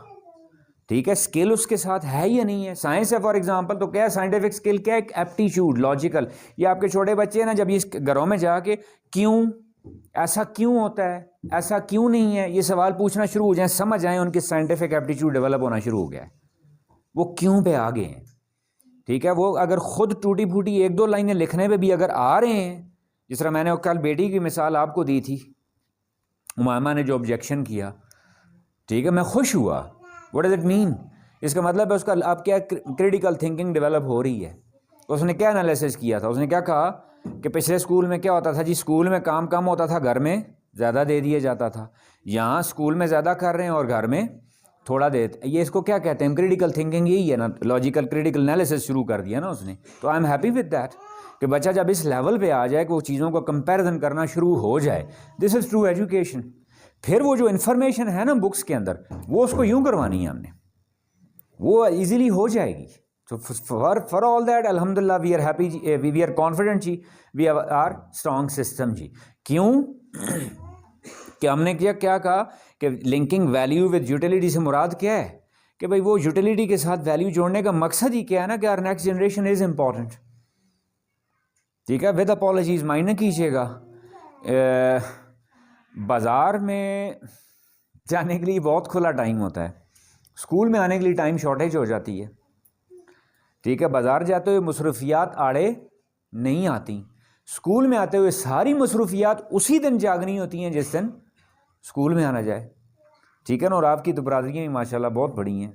ٹھیک ہے, اسکل اس کے ساتھ ہے یا نہیں ہے. سائنس ہے فار ایگزامپل, تو کیا ہے سائنٹیفک اسکل, کیا ایک ایپٹیچیوڈ, لاجیکل. یہ آپ کے چھوٹے بچے ہیں نا, جب یہ گھروں میں جا کے کیوں ایسا کیوں ہوتا ہے, ایسا کیوں نہیں ہے, یہ سوال پوچھنا شروع ہو جائیں, سمجھ آئیں ان کی سائنٹیفک ایپٹیچیوڈ ڈیولپ ہونا شروع ہو گیا ہے. وہ کیوں پہ آگے ہیں. ٹھیک ہے, وہ اگر خود ٹوٹی پھوٹی ایک دو لائنیں لکھنے پہ بھی اگر آ رہے ہیں, جس طرح میں نے کل بیٹی کی مثال آپ کو دی تھی, امامہ نے جو آبجیکشن کیا, ٹھیک ہے, میں خوش ہوا. What does it mean? اس کا مطلب ہے اس کا اب کیا کریٹیکل تھنکنگ ڈیولپ ہو رہی ہے. اس نے کیا انالیسس کیا تھا, اس نے کیا کہا کہ پچھلے اسکول میں کیا ہوتا تھا جی, اسکول میں کام کم ہوتا تھا, گھر میں زیادہ دے دیا جاتا تھا. یہاں اسکول میں زیادہ کر رہے ہیں اور گھر میں تھوڑا دیتے. یہ اس کو کیا کہتے ہیں, کریٹیکل تھنکنگ یہی ہے نا, لاجیکل کریٹیکل انالیسس شروع کر دیا نا اس نے. تو I am happy with that کہ بچہ جب اس لیول پہ آ جائے کہ وہ چیزوں کو کمپیریزن کرنا شروع ہو جائے. دس از ٹرو ایجوکیشن. پھر وہ جو انفارمیشن ہے نا بکس کے اندر, وہ اس کو یوں کروانی ہے ہم نے, وہ ایزیلی ہو جائے گی. تو فار آل دیٹ الحمدللہ وی آر ہیپی جی, وی آر کانفیڈنٹ جی, وی آر اسٹرانگ سسٹم جی. کیوں کہ ہم نے کیا کہا کہ لنکنگ ویلیو ود یوٹیلیٹی سے مراد کیا ہے کہ بھائی وہ یوٹیلیٹی کے ساتھ ویلیو جوڑنے کا مقصد ہی کیا ہے نا کہ our next generation is important. ٹھیک ہے, ود اپالوجیز مائنڈ نہ کیجیے گا. بازار میں جانے کے لیے بہت کھلا ٹائم ہوتا ہے, اسکول میں آنے کے لیے ٹائم شارٹیج ہو جاتی ہے. ٹھیک ہے, بازار جاتے ہوئے مصروفیات آڑے نہیں آتی, اسکول میں آتے ہوئے ساری مصروفیات اسی دن جاگنی ہوتی ہیں جس دن اسکول میں آنا جائے. ٹھیک ہے نا, اور آپ کی تو برادریاں بھی ماشاءاللہ بہت بڑی ہیں.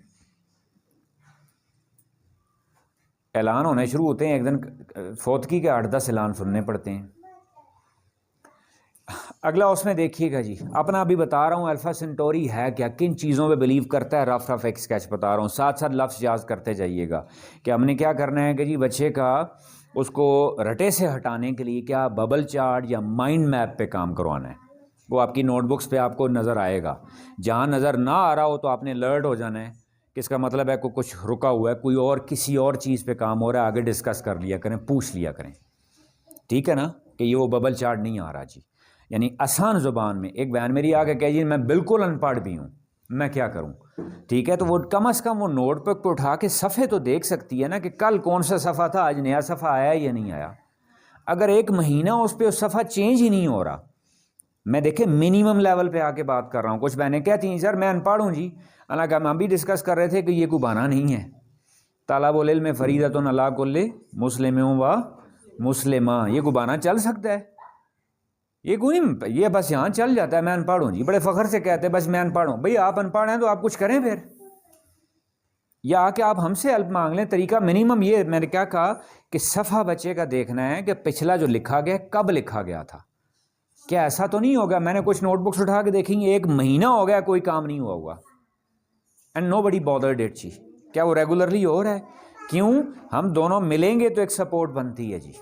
اعلان ہونے شروع ہوتے ہیں, ایک دن فوتگی کے 8-10 اعلان سننے پڑتے ہیں. اگلا اس میں دیکھیے گا جی, اپنا ابھی بتا رہا ہوں الفا سینٹوری ہے کیا, کن چیزوں پہ بلیو کرتا ہے, رف ایک اسکیچ بتا رہا ہوں, ساتھ ساتھ لفظ یاد کرتے جائیے گا کہ ہم نے کیا کرنا ہے کہ جی بچے کا اس کو رٹے سے ہٹانے کے لیے کیا ببل چارٹ یا مائنڈ میپ پہ کام کروانا ہے. وہ آپ کی نوٹ بکس پہ آپ کو نظر آئے گا. جہاں نظر نہ آ رہا ہو تو آپ نے الرٹ ہو جانا ہے کہ اس کا مطلب ہے کوئی کچھ رکا ہوا ہے, کوئی اور کسی اور چیز پہ کام ہو رہا ہے, آگے ڈسکس کر لیا کریں, پوچھ لیا کریں. ٹھیک ہے نا, کہ یہ وہ ببل چارٹ نہیں آ رہا جی. یعنی آسان زبان میں ایک بہن میری آ کے کہہ جی میں بالکل ان پڑھ بھی ہوں, میں کیا کروں. ٹھیک ہے, تو وہ کم از کم وہ نوٹ بک پہ اٹھا کے صفحے تو دیکھ سکتی ہے نا کہ کل کون سا صفحہ تھا, آج نیا صفحہ آیا یا نہیں آیا. اگر ایک مہینہ اس پہ اس صفحہ چینج ہی نہیں ہو رہا, میں دیکھیں منیمم لیول پہ آ کے بات کر رہا ہوں. کچھ بہنیں کہتی ہیں سر میں ان پڑھ ہوں جی, حالانکہ ہم بھی ڈسکس کر رہے تھے کہ یہ کوئی بہانہ نہیں ہے. طالب العلم فریضۃ علی کل مسلم و مسلمہ, یہ کوئی بہانہ چل سکتا ہے؟ یہ کوئی نہیں, یہ بس یہاں چل جاتا ہے میں ان پڑھ ہوں جی, بڑے فخر سے کہتے ہیں بس میں ان پڑھ ہوں. بھئی آپ ان پڑھ ہیں تو آپ کچھ کریں پھر, یا آ کے آپ ہم سے ہیلپ مانگ لیں. طریقہ منیمم یہ, میں نے کیا کہا کہ صفحہ بچے کا دیکھنا ہے کہ پچھلا جو لکھا گیا کب لکھا گیا تھا. کیا ایسا تو نہیں ہوگا میں نے کچھ نوٹ بکس اٹھا کے دیکھیں گے 1 مہینہ ہو گیا کوئی کام نہیں ہوا ہوا, and nobody bothered it جی. کیا وہ ریگولرلی ہو رہا ہے؟ کیوں؟ ہم دونوں ملیں گے تو ایک سپورٹ بنتی ہے جی.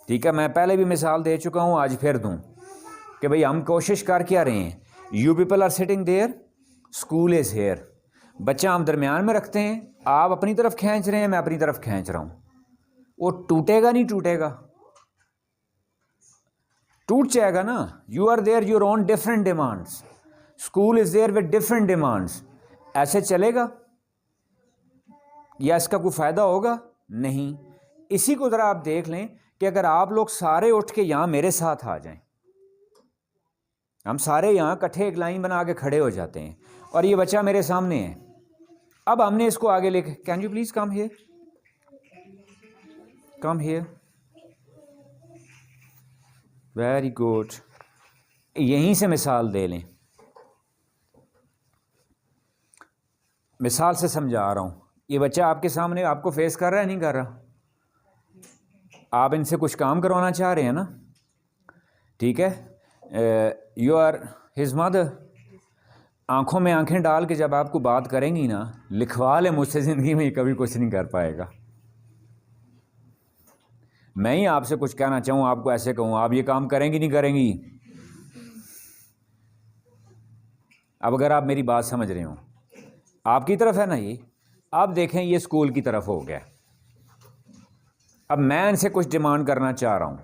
ٹھیک ہے, میں پہلے بھی مثال دے چکا ہوں, آج پھر دوں کہ بھئی ہم کوشش کر کیا رہے ہیں. You people are sitting there, school is here. بچہ ہم درمیان میں رکھتے ہیں, آپ اپنی طرف کھینچ رہے ہیں, میں اپنی طرف کھینچ رہا ہوں. وہ ٹوٹے گا نہیں, ٹوٹے گا, ٹوٹ جائے گا نا. You are there your own different demands, school is there with different demands. ایسے چلے گا یا اس کا کوئی فائدہ ہوگا؟ نہیں. اسی کو ذرا آپ دیکھ لیں کہ اگر آپ لوگ سارے اٹھ کے یہاں میرے ساتھ آ جائیں, ہم سارے یہاں کٹھے ایک لائن بنا کے کھڑے ہو جاتے ہیں, اور یہ بچہ میرے سامنے ہے. اب ہم نے اس کو آگے لے کے, can you please come here, come here, very good. یہیں سے مثال دے لیں, مثال سے سمجھا رہا ہوں. یہ بچہ آپ کے سامنے آپ کو فیس کر رہا ہے نہیں کر رہا؟ آپ ان سے کچھ کام کروانا چاہ رہے ہیں نا. ٹھیک ہے, یو آر ہز مدر. آنکھوں میں آنکھیں ڈال کے جب آپ کو بات کریں گی نا, لکھوا لے مجھ سے زندگی میں یہ کبھی کچھ نہیں کر پائے گا. میں ہی آپ سے کچھ کہنا چاہوں, آپ کو ایسے کہوں, آپ یہ کام کریں گی نہیں کریں گی؟ اب اگر آپ میری بات سمجھ رہے ہوں, آپ کی طرف ہے نا یہ, آپ دیکھیں یہ اسکول کی طرف ہو گیا. اب میں ان سے کچھ ڈیمانڈ کرنا چاہ رہا ہوں,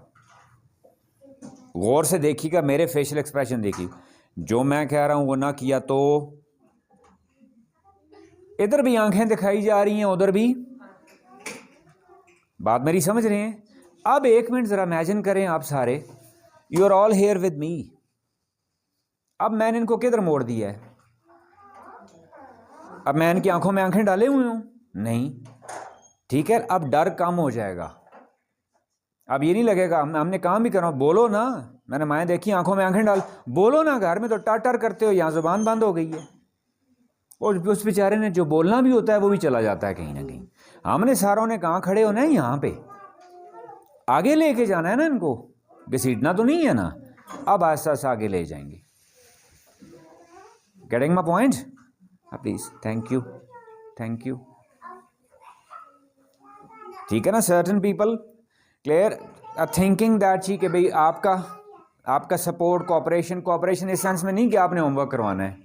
غور سے دیکھیے گا, میرے فیشل ایکسپریشن دیکھیے. جو میں کہہ رہا ہوں وہ نہ کیا تو ادھر بھی آنکھیں دکھائی جا رہی ہیں, ادھر بھی. بات میری سمجھ رہے ہیں؟ اب 1 منٹ ذرا امیجن کریں آپ سارے, you are all here with me. اب میں نے ان کو کدھر موڑ دیا ہے؟ اب میں ان کی آنکھوں میں آنکھیں ڈالے ہوئے ہوں؟ نہیں. ٹھیک ہے, اب ڈر کم ہو جائے گا. اب یہ نہیں لگے گا ہم نے کام بھی کرنا, بولو نا. میں نے مائیں دیکھی آنکھوں میں آنکھیں ڈال, بولو نا. گھر میں تو ٹر ٹر کرتے ہو, یہاں زبان بند ہو گئی ہے. اور اس بیچارے نے جو بولنا بھی ہوتا ہے وہ بھی چلا جاتا ہے کہیں نہ کہیں. ہم نے ساروں نے کہاں کھڑے ہونا ہے؟ یہاں پہ آگے لے کے جانا ہے نا, ان کو گھسیٹنا تو نہیں ہے نا. اب آہستہ آہستہ آگے لے جائیں گے. Getting my point? Please, thank you, thank you. ٹھیک ہے نا. Certain people clear thinking that جی کہ بھئی آپ کا سپورٹ, کوآپریشن اس سینس میں نہیں کہ آپ نے ہوم ورک کروانا ہے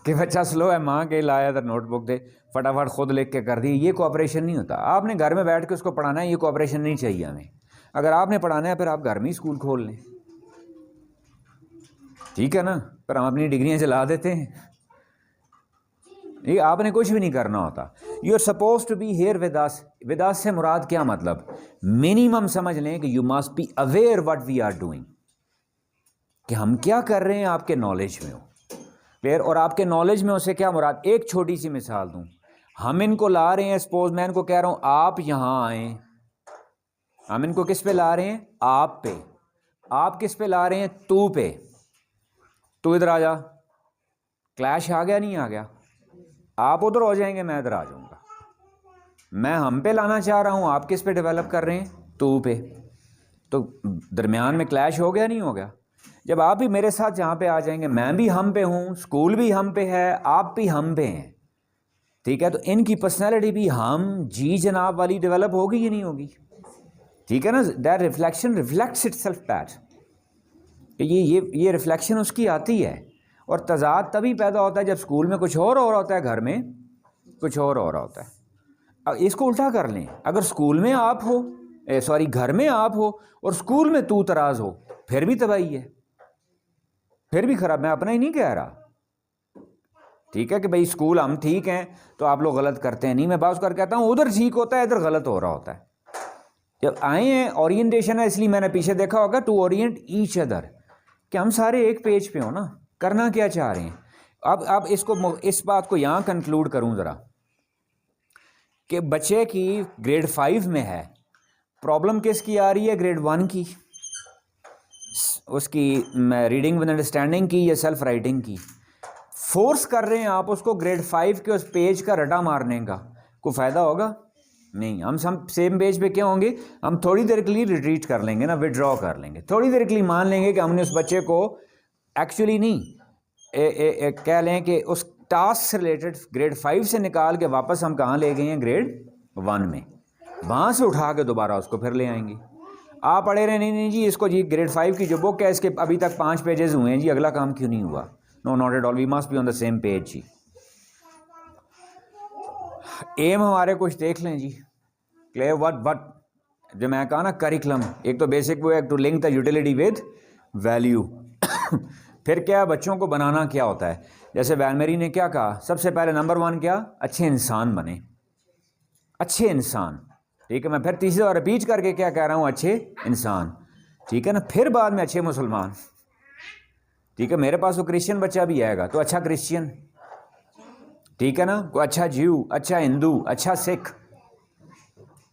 کہ بچہ سلو ہے, ماں کے لایا تھا نوٹ بک دے فٹافٹ خود لکھ کے کر دی. یہ کوآپریشن نہیں ہوتا. آپ نے گھر میں بیٹھ کے اس کو پڑھانا ہے, یہ کوآپریشن نہیں چاہیے ہمیں. اگر آپ نے پڑھانا ہے پھر آپ گھر میں ہی اسکول کھول لیں. ٹھیک ہے نا. پر ہم اپنی ڈگریاں چلا دیتے ہیں. یہ آپ نے کچھ بھی نہیں کرنا ہوتا. You are suppose to be here with us. With us سے مراد کیا مطلب؟ منیمم سمجھ لیں کہ you must be aware what we are doing, کہ ہم کیا کر رہے ہیں آپ کے نالج میں ہو. کلیئر. اور آپ کے نالج میں اسے کیا مراد؟ ایک چھوٹی سی مثال دوں. ہم ان کو لا رہے ہیں, سپوز میں ان کو کہہ رہا ہوں آپ یہاں آئیں. ہم ان کو کس پہ لا رہے ہیں؟ آپ پہ. آپ کس پہ لا رہے ہیں؟ تو پہ. تو ادھر آ جا. کلیش آ گیا نہیں آ گیا؟ آپ ادھر ہو جائیں گے, میں ادھر آ جاؤں گا. میں ہم پہ لانا چاہ رہا ہوں, آپ کس پہ ڈیولپ کر رہے ہیں؟ تو پہ. تو درمیان میں کلیش ہو گیا نہیں ہو گیا؟ جب آپ بھی میرے ساتھ جہاں پہ آ جائیں گے, میں بھی ہم پہ ہوں, اسکول بھی ہم پہ ہے, آپ بھی ہم پہ ہیں. ٹھیک ہے. تو ان کی پرسنالٹی بھی ہم جی جناب والی ڈیولپ ہوگی یا نہیں ہوگی؟ ٹھیک ہے نا. That reflection reflects it self back. کہ یہ ریفلیکشن اس کی آتی ہے. اور تضاد تبھی پیدا ہوتا ہے جب اسکول میں کچھ اور ہو رہا ہوتا ہے, گھر میں کچھ اور ہو رہا ہوتا ہے. اب اس کو الٹا کر لیں. اگر اسکول میں آپ ہو, گھر میں آپ ہو اور اسکول میں تو تراز ہو, پھر بھی تباہی ہے, پھر بھی خراب. میں اپنا ہی نہیں کہہ رہا. ٹھیک ہے کہ بھئی اسکول ہم ٹھیک ہیں تو آپ لوگ غلط کرتے ہیں. نہیں, میں بات کر کہتا ہوں ادھر ٹھیک ہوتا ہے, ادھر غلط ہو رہا ہوتا ہے. جب آئے ہیں اورینٹیشن ہے, اس لیے میں نے پیچھے دیکھا ہوگا ٹو اورینٹ ایچ ادر, کہ ہم سارے ایک پیج پہ ہوں نا. کرنا کیا چاہ رہے ہیں؟ اب اس بات کو یہاں کنکلوڈ کروں ذرا, کہ بچے کی گریڈ 5 میں ہے, پرابلم کس کی آ رہی ہے؟ گریڈ 1 کی, اس کی ریڈنگ ود انڈرسٹینڈنگ کی یا سیلف رائٹنگ کی. فورس کر رہے ہیں آپ اس کو گریڈ 5 کے اس پیج کا رٹا مارنے کا. کوئی فائدہ ہوگا؟ نہیں. ہم سیم پیج پہ کیا ہوں گے؟ ہم تھوڑی دیر کے لیے ریٹریٹ کر لیں گے نا, وڈرا کر لیں گے. تھوڑی دیر کے لیے مان لیں گے کہ ہم نے اس بچے کو ایکچولی نہیں کہہ لیں کہ اس ٹاسک سے ریلیٹڈ گریڈ 5 سے نکال کے واپس ہم کہاں لے گئے ہیں؟ گریڈ 1 میں. وہاں سے اٹھا کے دوبارہ اس کو پھر لے آئیں گے. آپ پڑھے رہے نہیں جی اس کو جی گریڈ 5 کی جو بک ہے اس کے ابھی تک 5 پیجز ہوئے ہیں جی, اگلا کام کیوں نہیں ہوا؟ No, not at all, we must be on the same page جی. ایم ہمارے کچھ دیکھ لیں جی. کلیئر. وٹ جو میں کہا نا کریکلم, ایک تو بیسک وہ ہے to link the utility with value. پھر کیا بچوں کو بنانا کیا ہوتا ہے؟ جیسے وین میری نے کیا کہا, سب سے پہلے نمبر 1 کیا؟ اچھے انسان بنے. اچھے انسان. ٹھیک ہے. میں پھر تیسری بار ریپیٹ کر کے کیا کہہ رہا ہوں؟ اچھے انسان. ٹھیک ہے نا. پھر بعد میں اچھے مسلمان. ٹھیک ہے. میرے پاس وہ کرسچن بچہ بھی آئے گا تو اچھا کرسچن. ٹھیک ہے نا. کوئی اچھا جیو, اچھا ہندو, اچھا سکھ.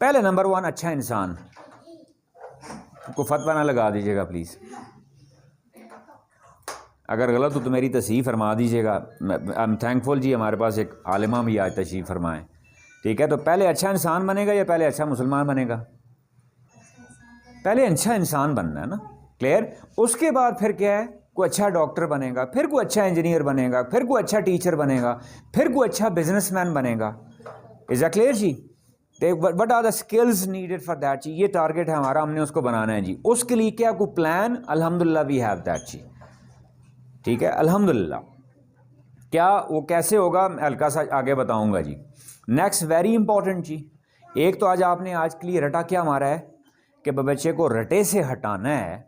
پہلے نمبر 1 اچھا انسان. کو فتویٰ نہ لگا دیجیے گا پلیز, اگر غلط ہو تو میری تصحیح فرما دیجیے گا. آئی ایم تھینکفل جی, ہمارے پاس ایک عالمہ بھی آج تشریف فرمائیں. ٹھیک ہے. تو پہلے اچھا انسان بنے گا یا پہلے اچھا مسلمان بنے گا؟ پہلے اچھا انسان بننا ہے نا. کلیئر. اس کے بعد پھر کیا ہے؟ کوئی اچھا ڈاکٹر بنے گا, پھر کوئی اچھا انجینئر بنے گا, پھر کوئی اچھا ٹیچر بنے گا, پھر کوئی اچھا بزنس مین بنے گا. از اٹ کلیئر جی؟ What are the skills needed for that جی. یہ ٹارگیٹ ہے ہمارا, ہم نے اس کو بنانا ہے جی. اس کے لیے کیا کوئی پلان؟ الحمدللہ وی ہیو دیٹ جی. ٹھیک ہے. الحمدللہ. کیا وہ کیسے ہوگا میں ہلکا سا آگے بتاؤں گا جی. نیکسٹ ویری امپورٹنٹ جی. ایک تو آپ نے آج کے لیے رٹا کیا مارا ہے کہ بچے کو رٹے سے ہٹانا ہے.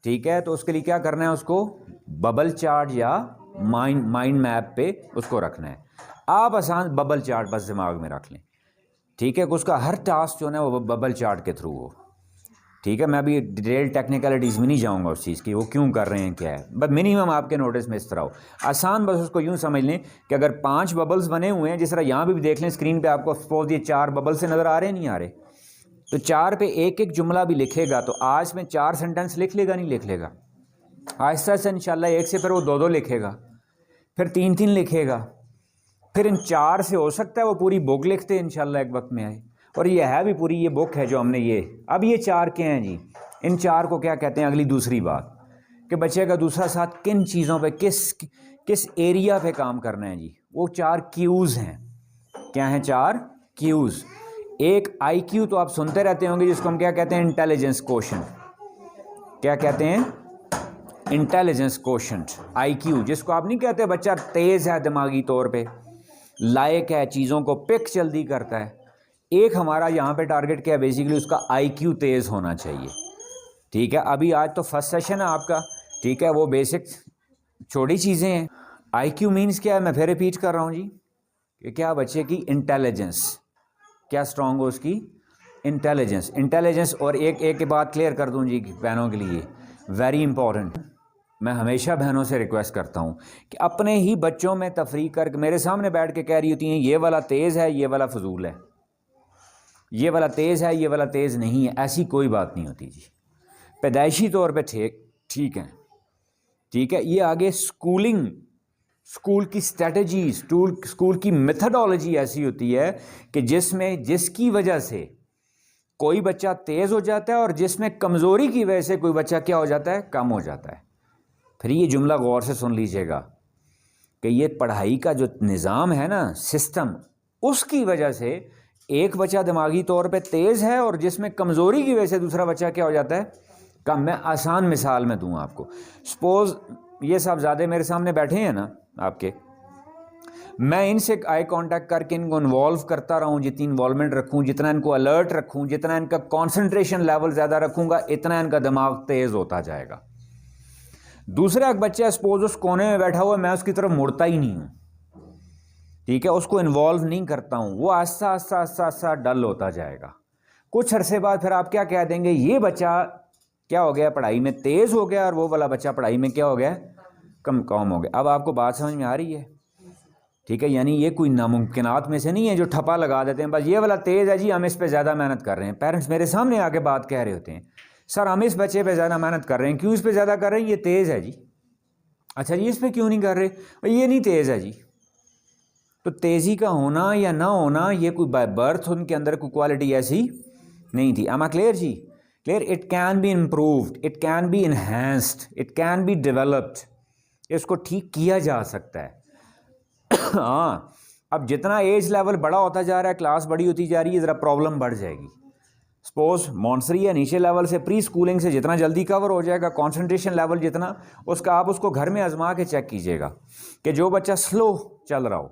ٹھیک ہے, تو اس کے لیے کیا کرنا ہے, اس کو ببل چارٹ یا مائنڈ میپ پہ اس کو رکھنا ہے. آپ آسان ببل چارٹ بس دماغ میں رکھ لیں, ٹھیک ہے, کہ اس کا ہر ٹاسک جو ہے نا وہ ببل چارٹ کے تھرو ہو. ٹھیک ہے, میں ابھی ڈیٹیل ٹیکنیکلٹیز میں نہیں جاؤں گا اس چیز کی, وہ کیوں کر رہے ہیں کیا ہے, بس منیمم آپ کے نوٹس میں اس طرح ہو. آسان بس اس کو یوں سمجھ لیں کہ اگر 5 ببلز بنے ہوئے ہیں, جس طرح یہاں بھی دیکھ لیں اسکرین پہ آپ کو سپوز یہ 4 ببل سے نظر آ رہے ہیں, نہیں آ رہے, تو 4 پہ ایک ایک جملہ بھی لکھے گا تو آج میں 4 سینٹنس لکھ لے گا, نہیں لکھ لے گا, آہستہ سے انشاءاللہ ایک سے پھر وہ 2 لکھے گا, پھر 3 لکھے گا, پھر ان 4 سے ہو سکتا ہے وہ پوری بک لکھتے انشاءاللہ ایک وقت میں آئے. اور یہ ہے بھی پوری, یہ بک ہے جو ہم نے یہ اب یہ 4 کیا ہیں جی, ان 4 کو کیا کہتے ہیں, اگلی دوسری بات کہ بچے کا دوسرا ساتھ کن چیزوں پہ کس ایریا پہ کام کرنا ہے جی, وہ 4 کیوز ہیں. کیا ہیں 4 کیوز؟ ایک آئی کیو تو آپ سنتے رہتے ہوں گے, جس کو ہم کیا کہتے ہیں, انٹیلیجنس کوشنٹ. کیا کہتے ہیں, انٹیلیجنس کوشنٹ, آئی کیو, جس کو آپ نہیں کہتے بچہ تیز ہے دماغی طور پہ, لائق ہے, چیزوں کو پک جلدی کرتا ہے. ایک ہمارا یہاں پہ ٹارگٹ کیا ہے, بیسیکلی اس کا آئی کیو تیز ہونا چاہیے. ٹھیک ہے, ابھی آج تو فرسٹ سیشن ہے آپ کا, ٹھیک ہے, وہ بیسک چھوٹی چیزیں ہیں. آئی کیو مینس کیا ہے, میں پھر ریپیٹ کر رہا ہوں جی, کہ کیا بچے کی انٹیلیجنس کیا اسٹرانگ ہو, اس کی انٹیلیجنس. اور ایک بات کلیئر کر دوں جی بہنوں کے لیے, ویری امپورٹنٹ. میں ہمیشہ بہنوں سے ریکویسٹ کرتا ہوں کہ اپنے ہی بچوں میں تفریق کر کے میرے سامنے بیٹھ کے کہہ رہی ہوتی ہیں یہ والا تیز ہے, یہ والا فضول ہے, یہ والا تیز ہے, یہ والا تیز نہیں ہے. ایسی کوئی بات نہیں ہوتی جی, پیدائشی طور پہ ٹھیک ہے, ٹھیک ہے. یہ آگے اسکول کی اسٹریٹجی, اسکول کی میتھڈالوجی ایسی ہوتی ہے کہ جس کی وجہ سے کوئی بچہ تیز ہو جاتا ہے اور جس میں کمزوری کی وجہ سے کوئی بچہ کیا ہو جاتا ہے, کم ہو جاتا ہے. پھر یہ جملہ غور سے سن لیجئے گا کہ یہ پڑھائی کا جو نظام ہے نا, سسٹم, اس کی وجہ سے ایک بچہ دماغی طور پہ تیز ہے اور جس میں کمزوری کی وجہ سے دوسرا بچہ کیا ہو جاتا ہے, کم. میں آسان مثال میں دوں آپ کو. سپوز یہ صاحبزادے میرے سامنے بیٹھے ہیں نا آپ کے, میں ان سے آئی کانٹیکٹ کر کے ان کو انوالو کرتا رہوں, جتنی انوالومنٹ رکھوں, جتنا ان کو الرٹ رکھوں, جتنا ان کا کانسنٹریشن لیول زیادہ رکھوں گا, اتنا ان کا دماغ تیز ہوتا جائے گا. دوسرا ایک بچہ سپوز اس کونے میں بیٹھا ہوا ہے, میں اس کی طرف مڑتا ہی نہیں ہوں, ٹھیک ہے, اس کو انوالو نہیں کرتا ہوں, وہ آہستہ آہستہ ڈل ہوتا جائے گا. کچھ عرصے بعد پھر آپ کیا کہہ دیں گے, یہ بچہ کیا ہو گیا, پڑھائی میں تیز ہو گیا, اور وہ والا بچہ پڑھائی میں کیا ہو گیا, کم ہو گیا. اب آپ کو بات سمجھ میں آ رہی ہے, ٹھیک ہے. یعنی یہ کوئی ناممکنات میں سے نہیں ہے جو ٹھپا لگا دیتے ہیں, بس یہ والا تیز ہے جی, ہم اس پہ زیادہ محنت کر رہے ہیں. پیرنٹس میرے سامنے آ کے بات کہہ رہے ہوتے ہیں, سر ہم اس بچے پہ زیادہ محنت کر رہے ہیں, کیوں اس پہ زیادہ کر رہے ہیں, یہ تیز ہے جی. اچھا جی, اس پہ کیوں نہیں کر رہے, یہ نہیں تیز ہے جی. تو تیزی کا ہونا یا نہ ہونا یہ کوئی بائی برتھ ان کے اندر کوئی کوالٹی ایسی نہیں تھی. ایم آئی کلیئر جی, clear. It can be improved, it can be enhanced, it can be developed. اس کو ٹھیک کیا جا سکتا ہے. ہاں, اب جتنا ایج لیول بڑا ہوتا جا رہا ہے, کلاس بڑی ہوتی جا رہی ہے, ذرا پرابلم بڑھ جائے گی. سپوز مونسری یا نیچے لیول سے, پری اسکولنگ سے جتنا جلدی کور ہو جائے گا, کانسنٹریشن لیول جتنا, اس کا آپ اس کو گھر میں آزما کے چیک کیجئے گا کہ جو بچہ سلو چل رہا ہو,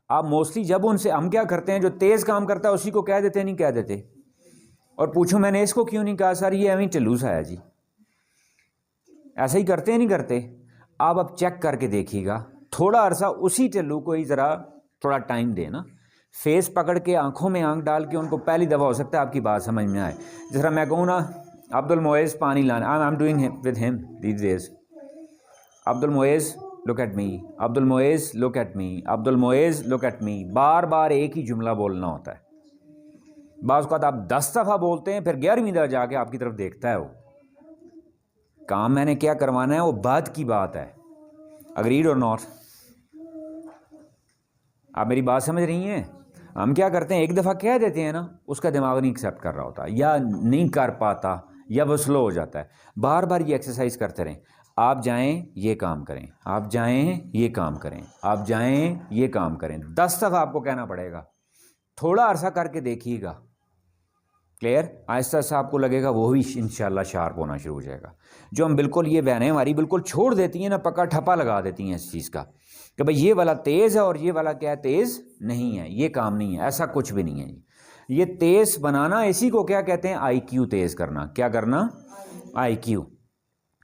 آپ موسٹلی جب ان سے, ہم کیا کرتے ہیں, جو تیز کام کرتا ہے اسی کو کہہ دیتے, نہیں کہہ دیتے, اور پوچھو میں نے اس کو کیوں نہیں کہا, سر یہ ایویں ٹلوس آیا جی. ایسا ہی کرتے ہیں, نہیں کرتے. آپ اب چیک کر کے دیکھیے گا, تھوڑا عرصہ اسی ٹلو کو ہی ذرا تھوڑا ٹائم دے نا, فیس پکڑ کے, آنکھوں میں آنکھ ڈال کے, ان کو پہلی دفعہ ہو سکتا ہے آپ کی بات سمجھ میں آئے. جس طرح میں کہوں نا, عبد المعیز پانی لانا, I am doing with him these days, Abdul Moiz look at me, Abdul Moiz look at me, Abdul Moiz look at me. بار بار ایک ہی جملہ بولنا ہوتا ہے. بعض اوقات آپ 10 دفعہ بولتے ہیں, پھر 11ویں دفعہ جا کے آپ کی طرف دیکھتا ہے. وہ کام میں نے کیا کروانا ہے وہ بعد کی بات ہے. اگریڈ اور ناٹ؟ آپ میری بات سمجھ رہی ہیں. ہم کیا کرتے ہیں, ایک دفعہ کہہ دیتے ہیں نا, اس کا دماغ نہیں ایکسیپٹ کر رہا ہوتا, یا نہیں کر پاتا, یا وہ سلو ہو جاتا ہے. بار بار یہ ایکسرسائز کرتے رہیں. آپ جائیں یہ کام کریں, آپ جائیں یہ کام کریں, آپ جائیں یہ کام کریں. 10 دفعہ آپ کو کہنا پڑے گا. تھوڑا عرصہ کر کے دیکھیے گا, کلیئر. آہستہ آہستہ آپ کو لگے گا وہ بھی انشاءاللہ شارپ ہونا شروع ہو جائے گا. جو ہم بالکل یہ بہنیں ہماری بالکل چھوڑ دیتی ہیں نا, پکا ٹھپا لگا دیتی ہیں اس چیز کا کہ بھئی یہ والا تیز ہے اور یہ والا کیا ہے, تیز نہیں ہے, یہ کام نہیں ہے. ایسا کچھ بھی نہیں ہے. یہ تیز بنانا, اسی کو کیا کہتے ہیں, آئی کیو تیز کرنا. کیا کرنا, آئی کیو.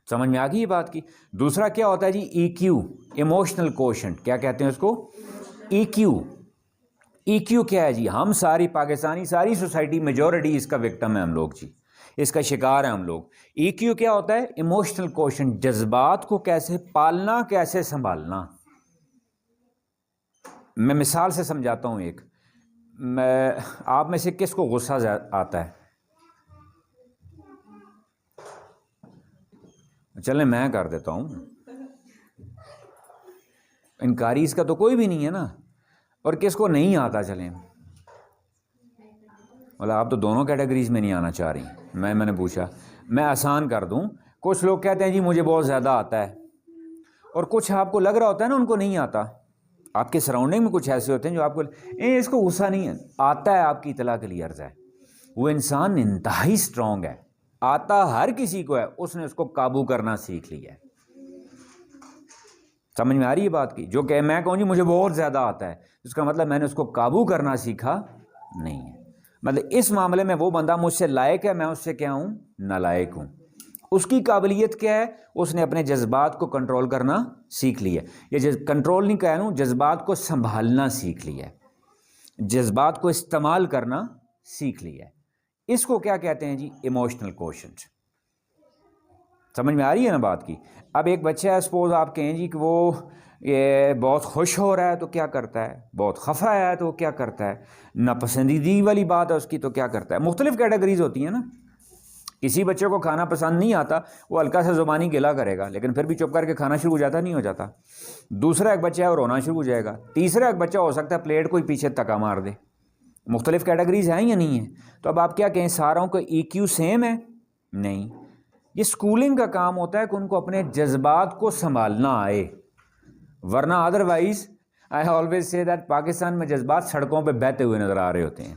سمجھ میں آ گئی یہ بات کی. دوسرا کیا ہوتا ہے جی؟ ای کیو، ایموشنل کوشنٹ. کیا کہتے ہیں اس کو؟ ای کیو. ای کیو کیا ہے جی؟ ہم ساری پاکستانی ساری سوسائٹی میجورٹی اس کا وکٹم ہے ہم لوگ جی، اس کا شکار ہیں ہم لوگ. ای کیو کیا ہوتا ہے؟ ایموشنل کوشنٹ، جذبات کو کیسے پالنا، کیسے سنبھالنا. میں مثال سے سمجھاتا ہوں ایک. آپ میں سے کس کو غصہ آتا ہے؟ چلیں میں کر دیتا ہوں. انکاری اس کا تو کوئی بھی نہیں ہے نا. اور کس کو نہیں آتا؟ چلیں مطلب آپ تو دونوں کیٹیگریز میں نہیں آنا چاہ رہی. میں نے پوچھا، میں آسان کر دوں. کچھ لوگ کہتے ہیں جی مجھے بہت زیادہ آتا ہے، اور کچھ آپ کو لگ رہا ہوتا ہے نا ان کو نہیں آتا. آپ کے سراؤنڈنگ میں کچھ ایسے ہوتے ہیں جو آپ کو اس کو غصہ نہیں ہے آتا ہے. آپ کی اطلاع کے لیے عرض ہے، وہ انسان انتہائی سٹرونگ ہے. آتا ہر کسی کو ہے، اس نے اس کو قابو کرنا سیکھ لیا ہے. سمجھ میں آ رہی ہے بات کی؟ جو کہ میں کہوں جی مجھے بہت زیادہ آتا ہے، اس کا مطلب میں نے اس کو قابو کرنا سیکھا نہیں ہے. مطلب اس معاملے میں وہ بندہ مجھ سے لائق ہے، میں اس سے کیا ہوں؟ نالائق ہوں. اس کی قابلیت کیا ہے؟ اس نے اپنے جذبات کو کنٹرول کرنا سیکھ لیا. یہ کنٹرول نہیں کہہ لوں، جذبات کو سنبھالنا سیکھ لیا ہے، جذبات کو استعمال کرنا سیکھ لیا ہے. اس کو کیا کہتے ہیں جی؟ Emotional quotient. سمجھ میں آ رہی ہے نا بات کی؟ اب ایک بچہ ہے، سپوز آپ کہیں جی کہ وہ یہ بہت خوش ہو رہا ہے تو کیا کرتا ہے؟ بہت خفا ہے تو کیا کرتا ہے؟ ناپسندیدگی والی بات ہے اس کی تو کیا کرتا ہے؟ مختلف کیٹیگریز ہوتی ہیں نا. کسی بچے کو کھانا پسند نہیں آتا، وہ ہلکا سا زبانی گلا کرے گا لیکن پھر بھی چپ کر کے کھانا شروع ہو جاتا نہیں ہو جاتا. دوسرا ایک بچہ ہے وہ رونا شروع ہو جائے گا. تیسرا ایک بچہ ہو سکتا ہے پلیٹ کوئی پیچھے تکا مار دے. مختلف کیٹیگریز ہیں یا نہیں ہیں؟ تو اب آپ کیا کہیں ساروں کا ای کیو سیم ہے؟ نہیں. یہ اسکولنگ کا کام ہوتا ہے کہ ان کو اپنے جذبات کو سنبھالنا آئے، ورنہ otherwise I always say that Pakistan میں جذبات سڑکوں پہ بہتے ہوئے نظر آ رہے ہوتے ہیں.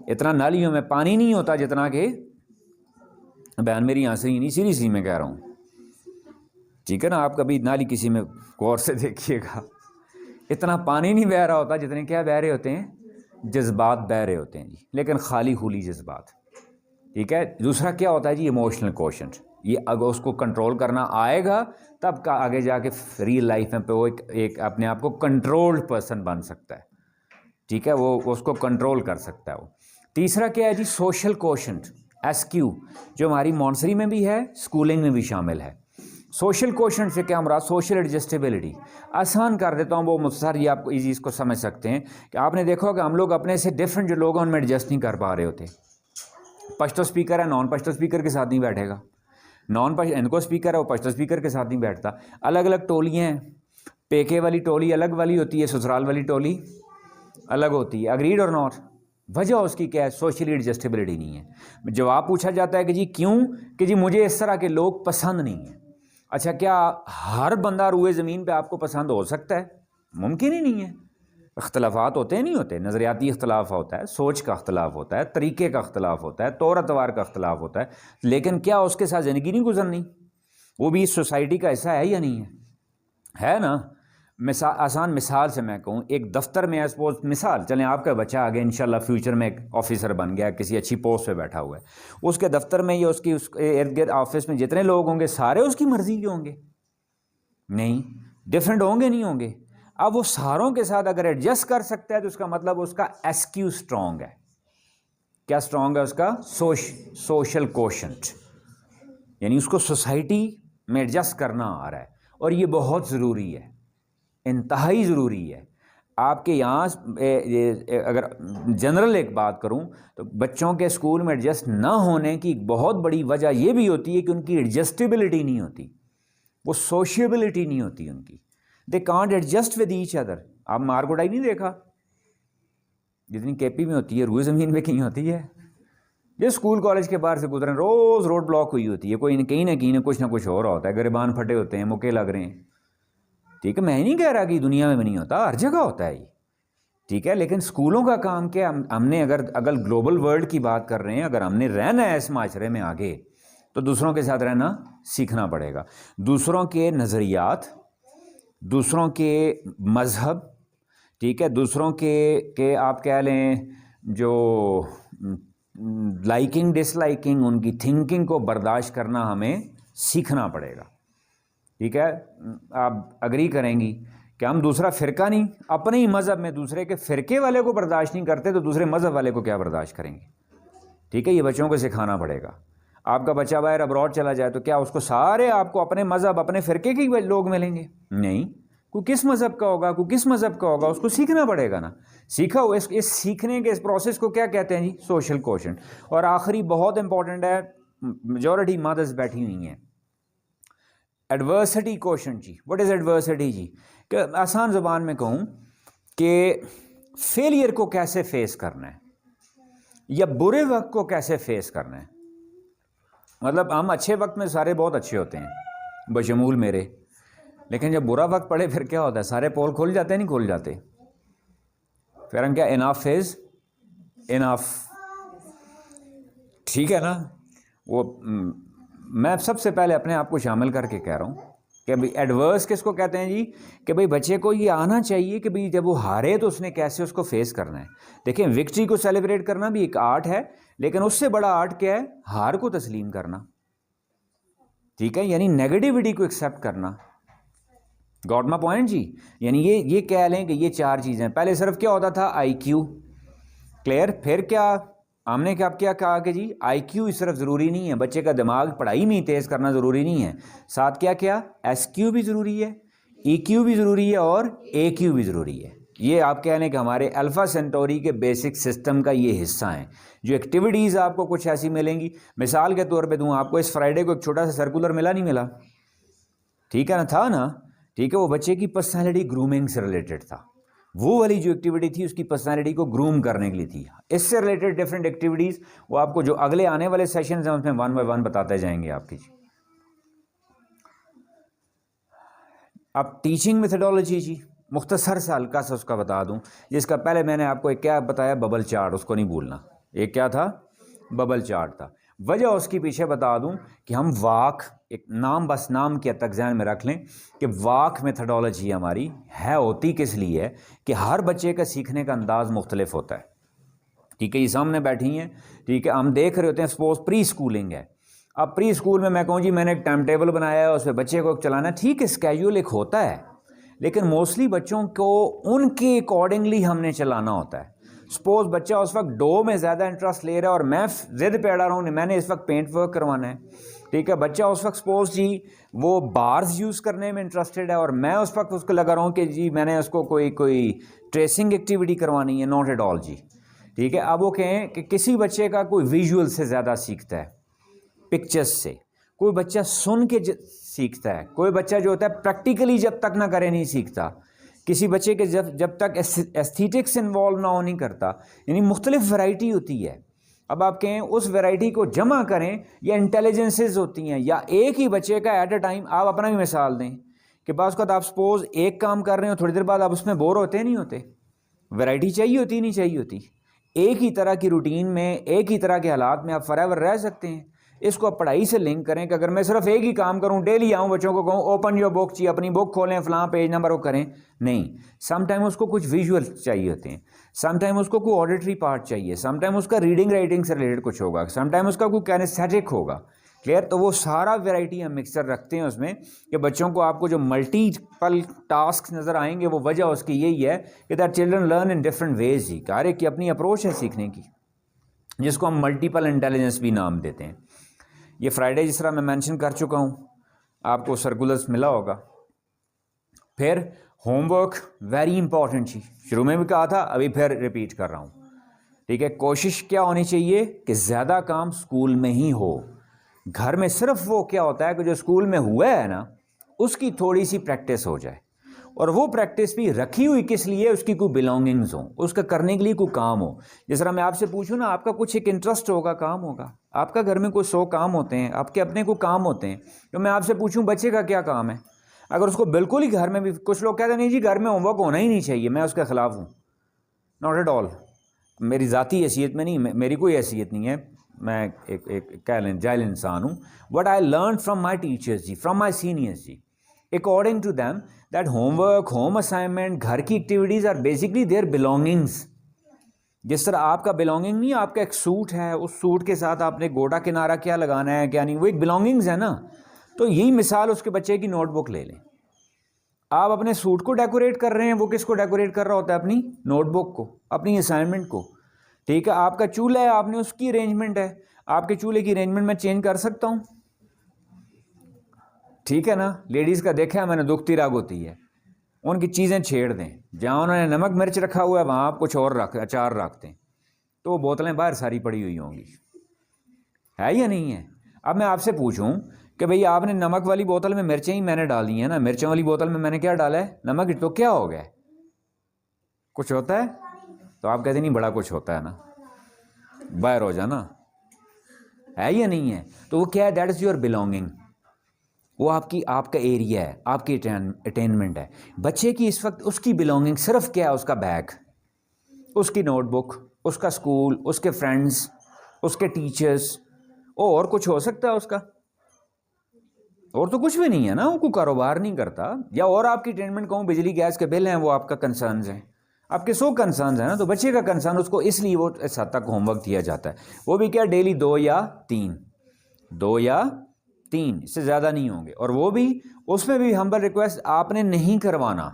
اتنا نالیوں میں پانی نہیں ہوتا جتنا کہ بیان میری یہاں سے ہی نہیں، سیریسلی میں کہہ رہا ہوں. ٹھیک ہے نا؟ آپ کبھی نالی کسی میں غور سے دیکھیے گا، اتنا پانی نہیں بہہ رہا ہوتا جتنے کیا بہہ رہے ہوتے ہیں؟ جذبات بہہ رہے ہوتے ہیں جی، لیکن خالی خولی جذبات. ٹھیک ہے. دوسرا کیا ہوتا ہے جی؟ Emotional quotient. یہ اگر اس کو کنٹرول کرنا آئے گا تب کا آگے جا کے ریئل لائف میں پہ وہ ایک اپنے آپ کو کنٹرولڈ پرسن بن سکتا ہے. ٹھیک ہے، وہ اس کو کنٹرول کر سکتا ہے وہ. تیسرا کیا ہے جی؟ سوشل کوشنٹ، ایس کیو، جو ہماری مونسری میں بھی ہے، اسکولنگ میں بھی شامل ہے. سوشل کوشنٹ سے کیا مراد؟ سوشل ایڈجسٹیبلٹی. آسان کر دیتا ہوں، وہ مختصر یہ آپ کو ایزی اس کو سمجھ سکتے ہیں کہ آپ نے دیکھا کہ ہم لوگ اپنے سے ڈفرینٹ جو لوگ ہیں ان میں ایڈجسٹ نہیں کر پا رہے ہوتے. پشتو اسپیکر ہے، نان پشتو اسپیکر کے ساتھ نہیں بیٹھے گا. ان کو اسپیکر ہے، وہ پشتو اسپیکر کے ساتھ نہیں بیٹھتا. الگ الگ ٹولیاں ہیں، پیکے والی ٹولی الگ والی ہوتی ہے، سسرال والی ٹولی الگ ہوتی ہے. اگریڈ اور ناٹ؟ وجہ اس کی کیا ہے؟ سوشلی ایڈجسٹیبلٹی نہیں ہے. جواب پوچھا جاتا ہے کہ جی کیوں؟ کہ جی مجھے اس طرح کے لوگ پسند نہیں ہیں. اچھا، کیا ہر بندہ روئے زمین پہ آپ کو پسند ہو سکتا ہے؟ ممکن ہی نہیں ہے. اختلافات ہوتے ہیں، نہیں ہوتے؟ نظریاتی اختلاف ہوتا ہے، سوچ کا اختلاف ہوتا ہے، طریقے کا اختلاف ہوتا ہے، طور اتوار کا اختلاف ہوتا ہے، لیکن کیا اس کے ساتھ زندگی نہیں گزرنی؟ وہ بھی اس سوسائٹی کا حصہ ہے یا نہیں ہے نا؟ آسان مثال سے میں کہوں، ایک دفتر میں سپوز مثال چلیں آپ کا بچہ آگے انشاءاللہ فیوچر میں ایک آفیسر بن گیا، کسی اچھی پوسٹ پہ بیٹھا ہوا ہے، اس کے دفتر میں یا اس ارد گرد آفس میں جتنے لوگ ہوں گے سارے اس کی مرضی کے ہوں گے؟ نہیں، ڈفرینٹ ہوں گے، نہیں ہوں گے. اب وہ ساروں کے ساتھ اگر ایڈجسٹ کر سکتا ہے تو اس کا مطلب اس کا ایس کیو اسٹرانگ ہے. کیا اسٹرانگ ہے اس کا؟ سوشل کوشنٹ، یعنی اس کو سوسائٹی میں ایڈجسٹ کرنا آ رہا ہے. اور یہ بہت ضروری ہے، انتہائی ضروری ہے. آپ کے یہاں اگر جنرل ایک بات کروں تو بچوں کے اسکول میں ایڈجسٹ نہ ہونے کی بہت بڑی وجہ یہ بھی ہوتی ہے کہ ان کی ایڈجسٹیبلٹی نہیں ہوتی، وہ سوشیبلٹی نہیں ہوتی ان کی. They can't adjust with each other. آپ مارگوڈائی نہیں دیکھا جتنی کیپی میں ہوتی ہے روئے زمین پہ کہیں ہوتی ہے؟ جو اسکول کالج کے باہر سے گزرے روز روڈ بلاک ہوئی ہوتی ہے، کوئی کہیں نہ کچھ ہو رہا ہوتا ہے، گریبان پھٹے ہوتے ہیں، موقع لگ رہے ہیں. ٹھیک ہے، میں نہیں کہہ رہا کہ دنیا میں بھی نہیں ہوتا، ہر جگہ ہوتا ہے یہ. ٹھیک ہے، لیکن اسکولوں کا کام کیا؟ ہم نے اگر گلوبل ورلڈ کی بات کر رہے ہیں، اگر ہم نے رہنا ہے اس معاشرے میں آگے تو دوسروں کے ساتھ رہنا سیکھنا پڑے گا. دوسروں کے نظریات، دوسروں کے مذہب، ٹھیک ہے، دوسروں کے آپ کہہ لیں جو لائکنگ ڈس لائکنگ، ان کی تھنکنگ کو برداشت کرنا ہمیں سیکھنا پڑے گا. ٹھیک ہے, آپ اگری کریں گی کہ ہم دوسرا فرقہ نہیں, اپنے ہی مذہب میں دوسرے کے فرقے والے کو برداشت نہیں کرتے تو دوسرے مذہب والے کو کیا برداشت کریں گے. ٹھیک ہے, یہ بچوں کو سکھانا پڑے گا. آپ کا بچہ باہر ابراڈ چلا جائے تو کیا اس کو سارے آپ کو اپنے مذہب اپنے فرقے کے ہی لوگ ملیں گے؟ نہیں, کوئی کس مذہب کا ہوگا, کوئی کس مذہب کا ہوگا, اس کو سیکھنا پڑے گا نا. سیکھا ہو اس سیکھنے کے اس پروسیس کو کیا کہتے ہیں جی؟ Social quotient. اور آخری بہت امپورٹنٹ ہے, میجورٹی مدرس بیٹھی ہوئی ہیں, ایڈورسٹی کوشنٹ. جی واٹ از ایڈورسٹی جی؟ کہ آسان زبان میں کہوں کہ فیلئر کو کیسے فیس کرنا ہے یا برے وقت کو کیسے فیس کرنا ہے. مطلب ہم اچھے وقت میں سارے بہت اچھے ہوتے ہیں بشمول میرے, لیکن جب برا وقت پڑے پھر کیا ہوتا ہے؟ سارے پول کھل جاتے ہیں, نہیں کھل جاتے. پھر ہم کیا انف از انف. ٹھیک ہے نا. وہ میں سب سے پہلے اپنے آپ کو شامل کر کے کہہ رہا ہوں کہ بھائی ایڈورس کس کو کہتے ہیں جی؟ کہ بھائی بچے کو یہ آنا چاہیے کہ بھائی جب وہ ہارے تو اس نے کیسے اس کو فیس کرنا ہے. دیکھیں وکٹری کو سیلیبریٹ کرنا بھی ایک آرٹ ہے, لیکن اس سے بڑا آرٹ کیا ہے؟ ہار کو تسلیم کرنا. ٹھیک ہے, یعنی نیگیٹیوٹی کو ایکسیپٹ کرنا. گاٹ مائی پوائنٹ جی؟ یعنی یہ کہہ لیں کہ یہ چار چیزیں. پہلے صرف کیا ہوتا تھا؟ آئی کیو. کلیئر. پھر کیا ہم نے کیا کہا کہ جی آئی کیو صرف ضروری نہیں ہے, بچے کا دماغ پڑھائی میں تیز کرنا ضروری نہیں ہے, ساتھ کیا ایس کیو بھی ضروری ہے, ای کیو بھی ضروری ہے, اور اے کیو بھی ضروری ہے. یہ آپ کہہ لیں کہ ہمارے الفا سینٹوری کے بیسک سسٹم کا یہ حصہ ہیں. جو ایکٹیویٹیز آپ کو کچھ ایسی ملیں گی, مثال کے طور پہ دوں آپ کو, اس فرائیڈے کو ایک چھوٹا سا سرکولر ملا نہیں ملا؟ ٹھیک ہے نا, تھا نا. ٹھیک ہے, وہ بچے کی پرسنالٹی گرومنگ سے ریلیٹڈ تھا. وہ والی جو ایکٹیویٹی تھی اس کی پرسنالٹی کو گروم کرنے کے لیے تھی. اس سے ریلیٹڈ ڈفرینٹ ایکٹیویٹیز وہ آپ کو جو اگلے آنے والے سیشنز ہیں اس میں 1 بائی 1 بتاتے جائیں گے آپ کی. اب ٹیچنگ میتھڈالوجی جی مختصر سا ہلکا سا اس کا بتا دوں, جس کا پہلے میں نے آپ کو ایک کیا بتایا؟ Bubble chart. اس کو نہیں بھولنا. ایک کیا تھا؟ ببل چارٹ تھا. وجہ اس کی پیچھے بتا دوں کہ ہم واک, ایک نام بس نام کے تک ذہن میں رکھ لیں کہ واک میتھڈالوجی ہماری ہوتی کس لیے ہے کہ ہر بچے کا سیکھنے کا انداز مختلف ہوتا ہے. ٹھیک ہے, یہ سامنے بیٹھی ہیں. ٹھیک ہے, ہم دیکھ رہے ہوتے ہیں سپوز پری اسکولنگ ہے. اب پری اسکول میں کہوں جی میں نے ایک ٹائم ٹیبل بنایا ہے, اس پہ بچے کو چلانا ہے. ٹھیک ہے, اسکیجول ایک ہوتا ہے, لیکن موسٹلی بچوں کو ان کے اکارڈنگلی ہم نے چلانا ہوتا ہے. سپوز بچہ اس وقت ڈو میں زیادہ انٹرسٹ لے رہا ہے اور میں ضد پہ اڑا رہا ہوں, میں نے اس وقت پینٹ ورک کروانا ہے. ٹھیک ہے, بچہ اس وقت سپوز جی وہ بارز یوز کرنے میں انٹرسٹڈ ہے اور میں اس وقت اس کو لگا رہا ہوں کہ جی میں نے اس کو کوئی ٹریسنگ ایکٹیویٹی کروانی ہے. ناٹ ایٹ آل جی. ٹھیک ہے, اب وہ کہیں کہ کسی بچے کا کوئی ویژول سے زیادہ سیکھتا ہے, پکچرز سے. کوئی بچہ سن کے سیکھتا ہے. کوئی بچہ جو ہوتا ہے پریکٹیکلی جب تک نہ کرے نہیں سیکھتا. کسی بچے کے جب تک ایستھیٹکس انوالو نہ ہو نہیں کرتا. یعنی مختلف ورائٹی ہوتی ہے. اب آپ کہیں اس ورائٹی کو جمع کریں, یا انٹیلیجنسز ہوتی ہیں, یا ایک ہی بچے کا ایٹ اے ٹائم. آپ اپنا بھی مثال دیں کہ بعض اوقات آپ سپوز ایک کام کر رہے ہو, تھوڑی دیر بعد آپ اس میں بور ہوتے نہیں ہوتے. ورائٹی چاہیے ہوتی نہیں چاہیے ہوتی. ایک ہی طرح کی روٹین میں, ایک ہی طرح کے حالات میں آپ فار ایور رہ سکتے ہیں. اس کو آپ پڑھائی سے لنک کریں کہ اگر میں صرف ایک ہی کام کروں, ڈیلی آؤں بچوں کو کہوں اوپن یور بک, چاہیے اپنی بک کھولیں, فلاں پیج نمبر وہ کریں, نہیں. سم ٹائم اس کو کچھ ویژول چاہیے ہوتے ہیں, سم ٹائم اس کو کوئی آڈیٹری پارٹ چاہیے, سم ٹائم اس کا ریڈنگ رائٹنگ سے ریلیٹڈ کچھ ہوگا, سم ٹائم اس کا کوئی کینیستھیٹک ہوگا. کلیئر. تو وہ سارا ویرائٹی ہم مکسر رکھتے ہیں اس میں کہ بچوں کو آپ کو جو ملٹیپل ٹاسک نظر آئیں گے, وہ وجہ اس کی یہی ہے کہ that children learn in different ways. ہی ہر ایک کی اپنی اپروچ ہے سیکھنے کی, جس کو ہم ملٹیپل انٹیلیجنس بھی نام دیتے ہیں. یہ فرائیڈے جس طرح میں مینشن کر چکا ہوں, آپ کو سرکولرس ملا ہوگا. پھر ہوم ورک ویری امپورٹنٹ جی, شروع میں بھی کہا تھا, ابھی پھر ریپیٹ کر رہا ہوں. ٹھیک ہے, کوشش کیا ہونی چاہیے کہ زیادہ کام اسکول میں ہی ہو. گھر میں صرف وہ کیا ہوتا ہے کہ جو اسکول میں ہوا ہے نا, اس کی تھوڑی سی پریکٹس ہو جائے. اور وہ پریکٹس بھی رکھی ہوئی کس لیے, اس کی کوئی بلانگنگز ہوں, اس کا کرنے کے لیے کوئی کام ہو. جس طرح میں آپ سے پوچھوں نا, آپ کا کچھ ایک انٹرسٹ ہوگا, کام ہوگا. آپ کا گھر میں کوئی 100 کام ہوتے ہیں, آپ کے اپنے کوئی کام ہوتے ہیں. تو میں آپ سے پوچھوں بچے کا کیا کام ہے, اگر اس کو بالکل ہی گھر میں بھی, کچھ لوگ کہتے ہیں نہیں جی گھر میں ہوم ورک ہونا ہی نہیں چاہیے, میں اس کے خلاف ہوں. Not at all. میری ذاتی حیثیت میں نہیں, میری کوئی حیثیت نہیں ہے, میں ایک کہہ لیں جاہل انسان ہوں. What I learn from my teachers جی, فرام مائی سینئرز جی, according to them that home work, home assignment, گھر کی activities are basically their belongings. جس طرح آپ کا بلانگنگ نہیں, آپ کا ایک سوٹ ہے, اس سوٹ کے ساتھ آپ نے گوٹا کنارہ کیا لگانا ہے کیا نہیں, وہ ایک بلانگنگز ہے نا. تو یہی مثال اس کے بچے کی نوٹ بک لے لیں. آپ اپنے سوٹ کو ڈیکوریٹ کر رہے ہیں, وہ کس کو ڈیکوریٹ کر رہا ہوتا ہے؟ اپنی نوٹ بک کو, اپنی اسائنمنٹ کو. ٹھیک ہے, آپ کا چولہا ہے, آپ نے اس کی ارینجمنٹ ہے, آپ کے چولہے کی ارینجمنٹ میں چینج کر سکتا ہوں؟ ٹھیک ہے نا. لیڈیز کا دیکھا میں نے دکھتی راگ ہوتی ہے, ان کی چیزیں چھیڑ دیں, جہاں انہوں نے نمک مرچ رکھا ہوا ہے وہاں آپ کچھ اور اچار رکھ دیں, تو وہ بوتلیں باہر ساری پڑی ہوئی ہوں گی. ہے یا نہیں ہے؟ اب میں آپ سے پوچھوں کہ بھئی آپ نے نمک والی بوتل میں مرچیں ہی میں نے ڈالی ہیں نا, مرچوں والی بوتل میں نے کیا ڈالا ہے؟ نمک. تو کیا ہو گیا؟ کچھ ہوتا ہے؟ تو آپ کہتے نہیں بڑا کچھ ہوتا ہے نا, باہر ہو جانا. ہے یا نہیں ہے؟ تو وہ کیا ہے؟ That is your belonging. وہ آپ کا ایریا ہے, آپ کی اٹینمنٹ ہے. بچے کی اس وقت اس کی بلونگنگ صرف کیا ہے؟ اس کا بیگ, اس کی نوٹ بک, اس کا اسکول, اس کے فرینڈز, اس کے ٹیچرز. اور کچھ ہو سکتا ہے اس کا؟ اور تو کچھ بھی نہیں ہے نا, وہ کوئی کاروبار نہیں کرتا. یا اور آپ کی اٹینمنٹ کہوں, بجلی گیس کے بل ہیں, وہ آپ کا کنسرنز ہیں, آپ کے 100 کنسرنز ہیں نا. تو بچے کا کنسرن اس کو اس لیے وہ اس حد تک ہوم ورک دیا جاتا ہے. وہ بھی کیا؟ ڈیلی 2 یا 3, 2 یا 3, اس سے زیادہ نہیں ہوں گے. اور وہ بھی اس میں بھی ہمبل ریکویسٹ آپ نے نہیں کروانا.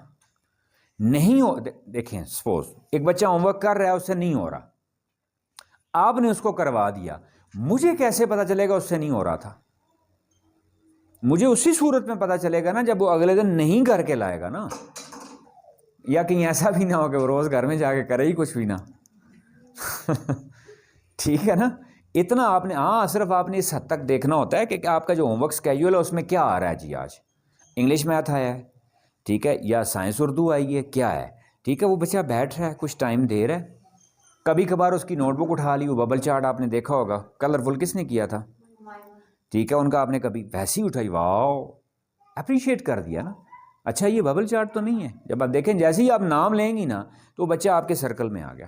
نہیں ہو, دیکھیں سپوز ایک بچہ ہوم ورک کر رہا ہے, اس سے نہیں ہو رہا, آپ نے اس کو کروا دیا. مجھے کیسے پتا چلے گا اس سے نہیں ہو رہا تھا؟ مجھے اسی صورت میں پتا چلے گا نا جب وہ اگلے دن نہیں کر کے لائے گا نا. یا کہیں ایسا بھی نہ ہو کہ وہ روز گھر میں جا کے کرے ہی کچھ بھی نہ. ٹھیک ہے نا. اتنا آپ نے, ہاں صرف آپ نے اس حد تک دیکھنا ہوتا ہے کہ آپ کا جو ہوم ورک اسکیجول ہے اس میں کیا آ رہا ہے. جی آج انگلش میتھ آیا ہے, ٹھیک ہے, یا سائنس اردو آئی ہے, کیا ہے. ٹھیک ہے, وہ بچہ بیٹھ رہا ہے, کچھ ٹائم دے رہا ہے. کبھی کبھار اس کی نوٹ بک اٹھا لی, وہ ببل چارٹ آپ نے دیکھا ہوگا, کلرفل کس نے کیا تھا؟ ٹھیک ہے, ان کا آپ نے کبھی ویسی اٹھائی, واو, اپریشیٹ کر دیا نا. اچھا یہ ببل چارٹ تو نہیں ہے. جب آپ دیکھیں جیسے ہی آپ نام لیں گی نا تو بچہ آپ کے سرکل میں آ گیا,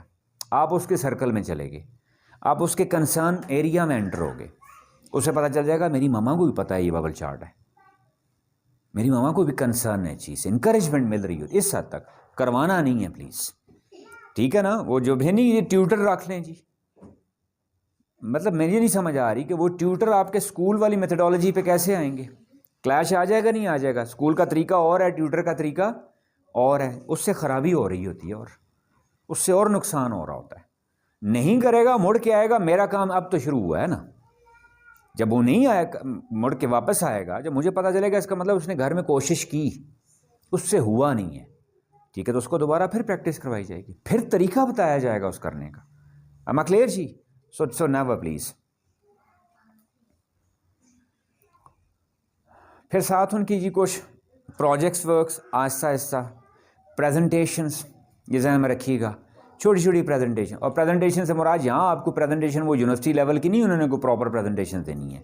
آپ اس کے سرکل میں چلے گئے, آپ اس کے کنسرن ایریا میں انٹر ہو گئے. اسے پتہ چل جائے گا میری ماما کو بھی پتہ ہے یہ ببل چارٹ ہے, میری ماما کو بھی کنسرن ہے چیز, انکریجمنٹ مل رہی ہو. اس حد تک کروانا نہیں ہے پلیز. ٹھیک ہے نا. وہ جو بھی نہیں, یہ ٹیوٹر رکھ لیں جی. مطلب مجھے نہیں سمجھ آ رہی کہ وہ ٹیوٹر آپ کے اسکول والی میتھڈالوجی پہ کیسے آئیں گے. کلیش آ جائے گا نہیں آ جائے گا. اسکول کا طریقہ اور ہے, ٹیوٹر کا طریقہ اور ہے, اس سے خرابی ہو رہی ہوتی ہے اور اس سے اور نقصان ہو رہا ہوتا ہے. نہیں کرے گا, مڑ کے آئے گا, میرا کام اب تو شروع ہوا ہے نا. جب وہ نہیں آیا, مڑ کے واپس آئے گا, جب مجھے پتہ چلے گا اس کا مطلب اس نے گھر میں کوشش کی, اس سے ہوا نہیں ہے. ٹھیک ہے, تو اس کو دوبارہ پھر پریکٹس کروائی جائے گی, پھر طریقہ بتایا جائے گا اس کرنے کا. ایم آئی کلیئر جی؟ So never please. پھر ساتھ ان کی جی کچھ پروجیکٹس ورکس آہستہ آہستہ, پریزنٹیشنس یہ ذہن میں رکھیے گا, چھوٹی چھوٹی پریزنٹیشن. اور پریزنٹیشن سے مراد یہاں آپ کو پریزنٹیشن وہ یونیورسٹی لیول کی نہیں, انہوں نے کوئی پراپر پریزنٹیشن دینی ہے.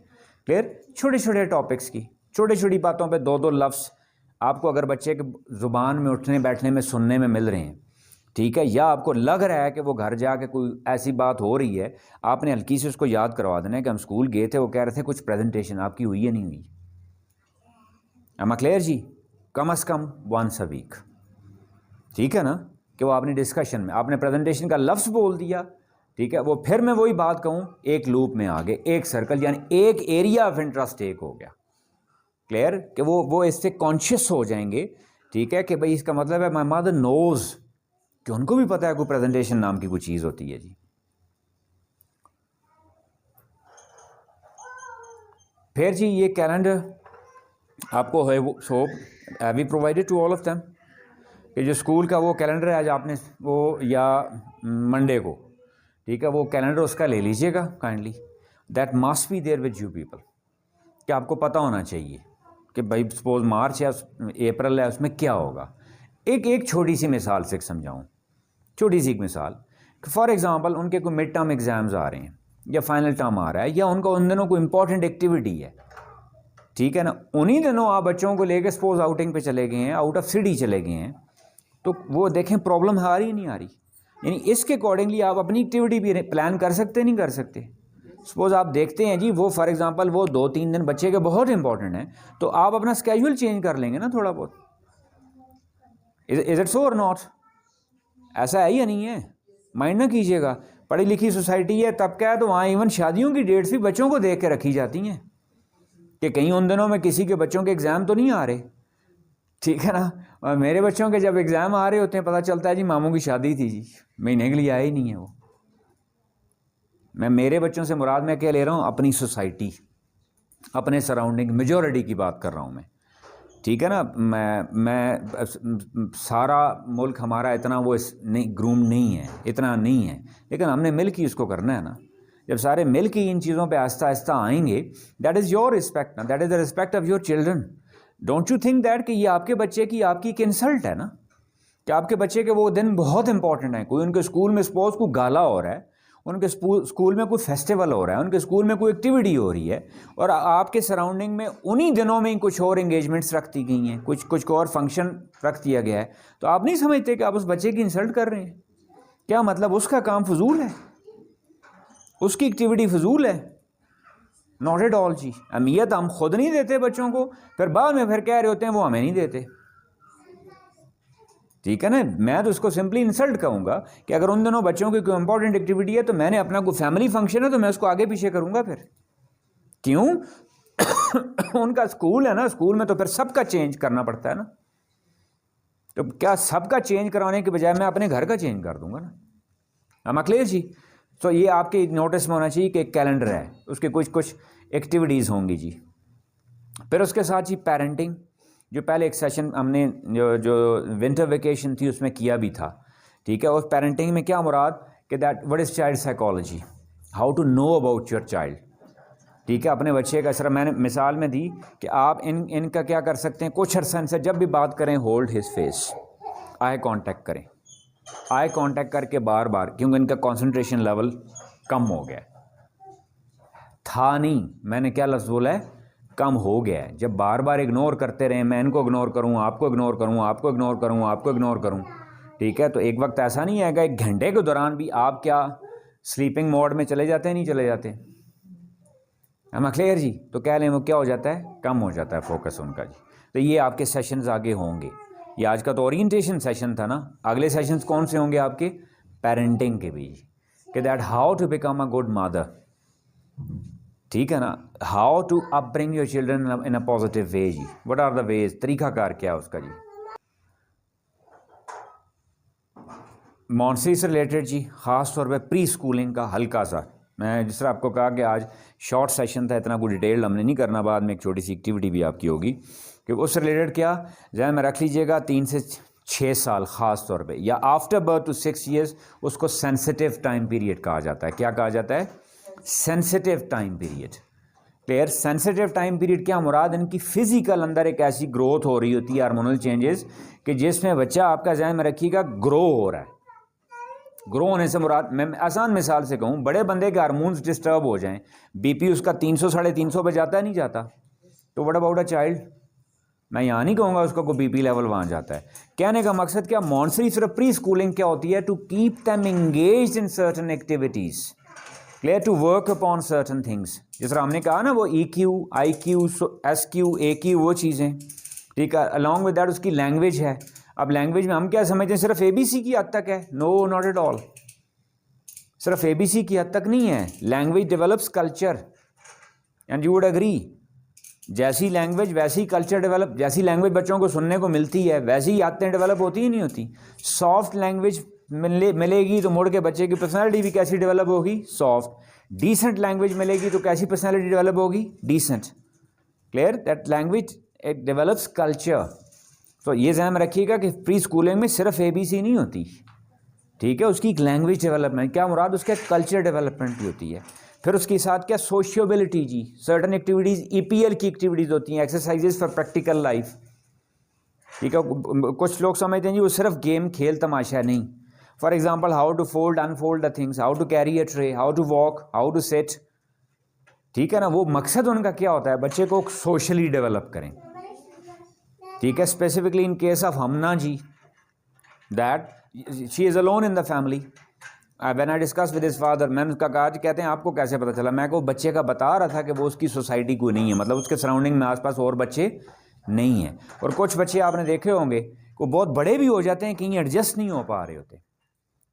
کلیئر؟ چھوٹے چھوٹے ٹاپکس کی, چھوٹی چھوٹی باتوں پہ 2 لفظ آپ کو اگر بچے کے زبان میں اٹھنے بیٹھنے میں سننے میں مل رہے ہیں, ٹھیک ہے, یا آپ کو لگ رہا ہے کہ وہ گھر جا کے کوئی ایسی بات ہو رہی ہے, آپ نے ہلکی سے اس کو یاد کروا دینا ہے کہ ہم اسکول گئے تھے, وہ کہہ رہے تھے کچھ پریزنٹیشن آپ کی ہوئی ہے نہیں ہوئی. ایم آئی کلیئر جی؟ کم از کم ونس اے ویک. ٹھیک ہے نا, کہ وہ آپ نے ڈسکشن میں آپ نے پریزنٹیشن کا لفظ بول دیا, ٹھیک ہے, وہ پھر میں وہی بات کہوں, ایک لوپ میں آگے, ایک سرکل, یعنی ایک ایریا آف انٹرسٹ ایک ہو گیا. کلیئر؟ کہ وہ اس سے کانشیس ہو جائیں گے. ٹھیک ہے, کہ بھائی اس کا مطلب ہے مائی مدر نوز, کہ ان کو بھی پتہ ہے کوئی پریزنٹیشن نام کی کوئی چیز ہوتی ہے جی. پھر جی یہ کیلنڈر آپ کو ہے, وہ so we provided to all of them, کہ جو اسکول کا وہ کیلنڈر ہے آج آپ نے وہ, یا منڈے کو, ٹھیک ہے, وہ کیلنڈر اس کا لے لیجئے گا kindly. That must be there with you people, کہ آپ کو پتہ ہونا چاہیے کہ بھائی سپوز مارچ یا اپریل ہے, اس میں کیا ہوگا. ایک چھوٹی سی مثال سے سمجھاؤں, چھوٹی سی ایک مثال, کہ فار ایگزامپل ان کے کوئی مڈ ٹرم ایگزامز آ رہے ہیں, یا فائنل ٹرم آ رہا ہے, یا ان کو ان دنوں کوئی امپورٹنٹ ایکٹیویٹی ہے. ٹھیک ہے نا, انہی دنوں آپ بچوں کو لے کے سپوز آؤٹنگ پہ چلے گئے ہیں, آؤٹ آف سٹی چلے گئے ہیں, تو وہ دیکھیں پرابلم آ رہی نہیں آ رہی. یعنی اس کے اکارڈنگلی آپ اپنی ایکٹیویٹی بھی پلان کر سکتے نہیں کر سکتے. سپوز آپ دیکھتے ہیں جی وہ فار ایگزامپل وہ 2-3 دن بچے کے بہت امپورٹنٹ ہیں, تو آپ اپنا اسکیجول چینج کر لیں گے نا تھوڑا بہت. از اٹ سو اور ناٹ؟ ایسا ہے یا نہیں ہے؟ مائنڈ نہ کیجیے گا. پڑھی لکھی سوسائٹی ہے تب کیا ہے, تو وہاں ایون شادیوں کی ڈیٹس بھی بچوں کو دیکھ کے رکھی جاتی ہیں. کہ کہیں ان دنوں میں کسی کے بچوں کے ایگزام تو نہیں آ رہے, ٹھیک ہے نا, اور میرے بچوں کے جب ایگزام آ رہے ہوتے ہیں پتہ چلتا ہے جی ماموں کی شادی تھی جی, مہینے کے لیے آیا ہی نہیں ہے وہ. میں میرے بچوں سے مراد میں کیا لے رہا ہوں, اپنی سوسائٹی, اپنے سراؤنڈنگ, میجورٹی کی بات کر رہا ہوں میں, ٹھیک ہے نا. میں سارا ملک ہمارا اتنا وہ نہیں گروم نہیں ہے, اتنا نہیں ہے, لیکن ہم نے مل کے اس کو کرنا ہے نا. جب سارے مل کے ان چیزوں پہ آہستہ آہستہ آئیں گے, دیٹ از یور رسپیکٹ نا, that is the respect of your children. Don't you think that کہ یہ آپ کے بچے کی آپ کی ایک انسلٹ ہے نا, کہ آپ کے بچے کے وہ دن بہت امپورٹنٹ ہیں. کوئی ان کے اسکول میں سپوز کو گالا ہو رہا ہے, ان کے اسکول میں کوئی فیسٹیول ہو رہا ہے, ان کے اسکول میں کوئی ایکٹیویٹی ہو رہی ہے, اور آپ کے سراؤنڈنگ میں انہی دنوں میں کچھ اور انگیجمنٹس رکھ دی گئی ہیں, کچھ اور فنکشن رکھ دیا گیا ہے, تو آپ نہیں سمجھتے کہ آپ اس بچے کی انسلٹ کر رہے ہیں؟ کیا مطلب اس کا کام فضول ہے, اس کی ایکٹیویٹی فضول ہے؟ ناٹ ایٹ آل جی. اہمیت ہم خود نہیں دیتے بچوں کو, پھر بعد میں پھر کہہ رہے ہوتے ہیں وہ ہمیں نہیں دیتے, ٹھیک ہے نا. میں تو اس کو سمپلی انسلٹ کہوں گا کہ اگر ان دنوں بچوں کی کوئی امپورٹنٹ ایکٹیویٹی ہے تو میں نے اپنا کوئی فیملی فنکشن ہے تو میں اس کو آگے پیچھے کروں گا. پھر کیوں؟ ان کا اسکول ہے نا, اسکول میں تو پھر سب کا چینج کرنا پڑتا ہے نا. تو کیا سب کا چینج کرانے کے بجائے میں اپنے گھر کا چینج کر دوں گا نا؟ ہم کلیئر جی. تو یہ آپ کے نوٹس میں ہونا چاہیے کہ ایک کیلنڈر ہے, اس کے کچھ ایکٹیویٹیز ہوں گی جی. پھر اس کے ساتھ جی پیرنٹنگ, جو پہلے ایک سیشن ہم نے جو ونٹر ویکیشن تھی اس میں کیا بھی تھا, ٹھیک ہے. اور پیرنٹنگ میں کیا مراد کہ that what is child psychology, how to know about your child, ٹھیک ہے. اپنے بچے کا اس طرح میں نے مثال میں دی کہ آپ ان کا کیا کر سکتے ہیں, کچھ عرصہ سے جب بھی بات کریں hold his face, eye contact کریں, آئی کانٹیکٹ کر کے بار بار, کیونکہ ان کا کانسنٹریشن لیول کم ہو گیا تھا. نہیں, میں نے کیا لفظ بولا ہے, کم ہو گیا ہے. جب بار بار اگنور کرتے رہیں, میں ان کو اگنور کروں, آپ کو اگنور کروں, آپ کو اگنور کروں, آپ کو اگنور کروں, ٹھیک ہے, تو ایک وقت ایسا نہیں آئے گا ایک گھنٹے کے دوران بھی آپ کیا سلیپنگ موڈ میں چلے جاتے ہیں, نہیں چلے جاتے؟ ہم کلیئر جی. تو کہہ لیں وہ کیا ہو جاتا ہے, کم ہو جاتا ہے فوکس ان کا جی. تو یہ آپ کے سیشنز آگے ہوں گے. یہ آج کا تو اورینٹیشن سیشن تھا نا, اگلے سیشنز کون سے ہوں گے آپ کے؟ پیرنٹنگ کے بھی, کہ that how to become a good mother, ٹھیک ہے نا, how to up bring your children in a positive way جی. وٹ آر دا ویز, طریقہ کار کیا اس کا جی. مونٹسری سے ریلیٹڈ جی, خاص طور پہ پری اسکولنگ کا ہلکا سا, میں جس طرح آپ کو کہا کہ آج شارٹ سیشن تھا, اتنا کوئی ڈیٹیل ہم نے نہیں کرنا, بعد میں ایک چھوٹی سی ایکٹیویٹی بھی آپ کی ہوگی, کہ اس سے ریلیٹڈ کیا ذہن میں رکھ لیجئے گا, 3 سے 6 سال خاص طور پہ, یا آفٹر برتھ ٹو 6 ایئرس, اس کو سینسٹیو ٹائم پیریڈ کہا جاتا ہے. کیا کہا جاتا ہے؟ Sensitive time period. Clear. Sensitive time period کیا مراد, ان کی فزیکل اندر ایک ایسی گروتھ ہو رہی ہوتی ہے, ہارمونل چینجز, کہ جس میں بچہ آپ کا ذہن میں رکھیے گا گرو ہو رہا ہے. گرو ہونے سے مراد, میں آسان مثال سے کہوں, بڑے بندے کے ہارمونز ڈسٹرب ہو جائیں, بی پی اس کا 300 350 پہ جاتا ہے, نہیں جاتا, تو وٹ اباؤٹ اے چائلڈ؟ میں یہاں نہیں کہوں گا اس کا کوئی بی پی لیول وہاں جاتا ہے. کہنے کا مقصد کیا, مونٹسری صرف پری اسکولنگ کیا ہوتی ہے, to keep them engaged in certain activities, clear, to work upon certain things. جس طرح ہم نے کہا نا وہ ای کیو, آئی کیو, ایس کیو, اے کیو, وہ چیزیں, ٹھیک ہے. along with that اس کی لینگویج ہے. اب لینگویج میں ہم کیا سمجھتے ہیں, صرف اے بی سی کی حد تک ہے؟ نو, ناٹ ایٹ آل. صرف اے بی سی کی حد تک نہیں ہے. Language develops culture, and you would agree, جیسی لینگویج ویسی کلچر ڈیولپ. جیسی لینگویج بچوں کو سننے کو ملتی ہے ویسی ہی عادتیں ڈیولپ ہوتی ہی نہیں ہوتی. سافٹ لینگویج ملے گی تو مڑ کے بچے کی پرسنالٹی بھی کیسی ڈیولپ ہوگی, سافٹ. ڈیسنٹ لینگویج ملے گی تو کیسی پرسنالٹی ڈیولپ ہوگی, decent. Clear. That language it develops culture. تو یہ ذہن میں رکھیے گا کہ پری اسکولنگ میں صرف اے بی سی نہیں ہوتی, ٹھیک ہے, اس کی ایک لینگویج ڈیولپمنٹ, کیا مراد, اس کا کلچر ڈیولپمنٹ بھی ہوتی ہے. پھر اس کے ساتھ کیا, سوشیبلٹی جی, سرٹن ایکٹیویٹیز, ای پی ایل کی ایکٹیویٹیز ہوتی ہیں, ایکسرسائزز فار پریکٹیکل لائف, ٹھیک ہے. کچھ لوگ سمجھتے ہیں جی وہ صرف گیم کھیل تماشا ہے, نہیں. For example how to fold unfold the things, how to carry a tray, how to walk, how to sit, ٹھیک ہے نا. وہ مقصد ان کا کیا ہوتا ہے, بچے کو سوشلی ڈیولپ کریں, ٹھیک ہے. Specifically in case of Humna ji, that she is alone in the family. when I discussed with his father, میں نے اس کا کہا جی, کہتے ہیں آپ کو کیسے پتہ چلا, میں کو بچے کا بتا رہا تھا کہ وہ اس کی سوسائٹی کوئی نہیں ہے, مطلب اس کے سراؤنڈنگ میں آس پاس اور بچے نہیں ہیں. اور کچھ بچے آپ نے دیکھے ہوں گے وہ بہت بڑے بھی ہو جاتے ہیں, کہیں ایڈجسٹ نہیں ہو پا رہے ہوتے.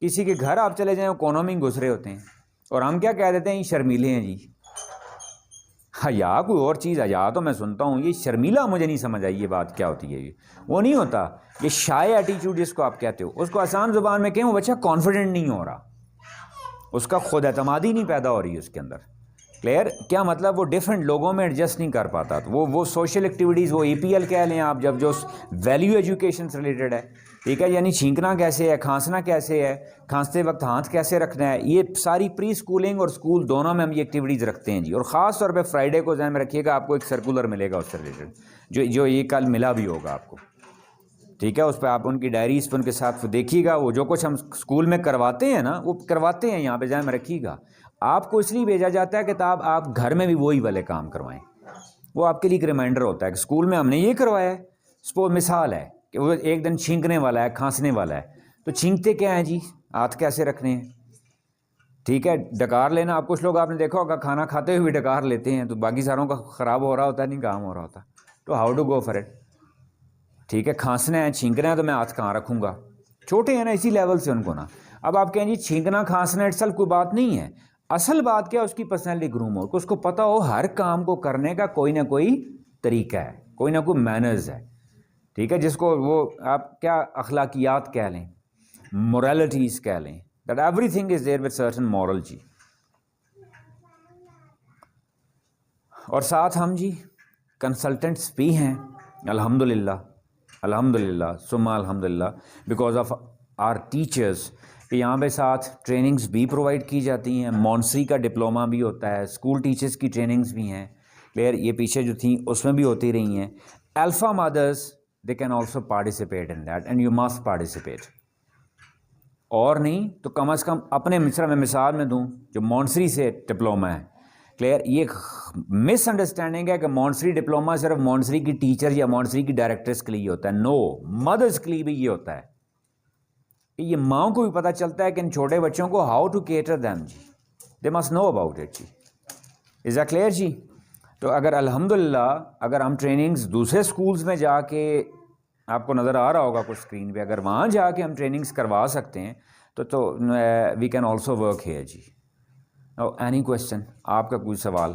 کسی کے گھر آپ چلے جائیں وہ کونوں میں گھس رہے ہوتے ہیں, اور ہم کیا کہہ دیتے ہیں, یہ شرمیلے ہیں جی. حیا کوئی اور چیز ہے، حیا تو میں سنتا ہوں، یہ شرمیلا مجھے نہیں سمجھ آئی یہ بات کیا ہوتی ہے، یہ وہ نہیں ہوتا، یہ شائع ایٹیچیوڈ جس کو آپ کہتے ہو، اس کو آسان زبان میں کہیں وہ بچہ کانفیڈنٹ نہیں ہو رہا، اس کا خود اعتمادی نہیں پیدا ہو رہی ہے اس کے اندر. کلیئر؟ کیا مطلب وہ ڈفرینٹ لوگوں میں ایڈجسٹ نہیں کر پاتا، تو وہ سوشل ایکٹیویٹیز، وہ EPL کہہ لیں آپ، جب جو ویلیو ایجوکیشن سے ریلیٹڈ ہے، ٹھیک ہے، یعنی چھینکنا کیسے ہے، کھانسنا کیسے ہے، کھانستے وقت ہاتھ کیسے رکھنا ہے، یہ ساری پری اسکولنگ اور اسکول دونوں میں ہم یہ ایکٹیویٹیز رکھتے ہیں جی. اور خاص طور پہ فرائیڈے کو ذہن میں رکھیے گا، آپ کو ایک سرکولر ملے گا اس سے ریلیٹڈ، جو یہ کل ملا بھی ہوگا آپ کو، ٹھیک ہے. اس پہ آپ ان کی ڈائریز پہ ان کے ساتھ دیکھیے گا، وہ جو کچھ ہم اسکول میں کرواتے ہیں نا وہ کرواتے ہیں یہاں پہ، ذہن میں رکھیے گا. آپ کو اس لیے بھیجا جاتا ہے کہ تاب آپ گھر میں بھی وہی والے کام کروائیں، وہ آپ کے لیے ایک ریمائنڈر ہوتا ہے کہ اسکول میں ہم نے یہ کروایا ہے. سپوز مثال ہے کہ وہ ایک دن چھینکنے والا ہے، کھانسنے والا ہے، تو چھینکتے کیا ہیں جی، ہاتھ کیسے رکھنے ہیں، ٹھیک ہے. ڈکار لینا، آپ کچھ لوگ آپ نے دیکھا ہوگا کھانا کھاتے ہوئے بھی ڈکار لیتے ہیں، تو باقی ساروں کا خراب ہو رہا ہوتا ہے، نہیں کام ہو رہا ہوتا. تو how to go for it, ٹھیک ہے. کھانسنا ہے، چھینکنا ہے، تو میں ہاتھ کہاں رکھوں گا، چھوٹے ہیں نا اسی لیول سے ان کو نا. اب آپ کہیں جی چھینکنا کھانسنا اٹسلف کوئی بات نہیں ہے، اصل بات کیا اس کی پرسنالٹی گروم ہو، کہ اس کو پتہ ہو ہر کام کو کرنے کا کوئی نہ کوئی طریقہ ہے، کوئی نہ کوئی مینرز ہے، ٹھیک ہے. جس کو وہ آپ کیا اخلاقیات کہہ لیں، مورالٹیز کہہ لیں، that everything is there with certain moral جی. اور ساتھ ہم جی کنسلٹنٹس بھی ہیں الحمدللہ، الحمدللہ ثم الحمدللہ، بیکاز آف آر ٹیچرس، کہ یہاں پہ ساتھ ٹریننگز بھی پرووائڈ کی جاتی ہیں. مونسری کا ڈپلوما بھی ہوتا ہے، اسکول ٹیچرس کی ٹریننگز بھی ہیں، کلیئر. یہ پیچھے جو تھیں اس میں بھی ہوتی رہی ہیں. الفا مدرس they can also participate in that and you must participate. اور نہیں تو کم از کم اپنے مصرا میں مثال میں دوں جو مونسری سے ڈپلوما ہے، کلیئر. یہ مس انڈرسٹینڈنگ ہے کہ مونسری ڈپلوما صرف مونسری کی ٹیچر یا مونسری کی ڈائریکٹرس کے لیے ہوتا ہے. نو، مدرس کے لیے بھی یہ ہوتا ہے. یہ ماؤں کو بھی پتہ چلتا ہے کہ ان چھوٹے بچوں کو ہاؤ ٹو کیٹر دیم جی، they must know about it جی. از اے کلیئر جی؟ تو اگر الحمدللہ اگر ہم ٹریننگز دوسرے اسکولز میں جا کے، آپ کو نظر آ رہا ہوگا کچھ اسکرین پہ، اگر وہاں جا کے ہم ٹریننگز کروا سکتے ہیں تو we can also work here جی. اینی کویسچن، آپ کا کوئی سوال؟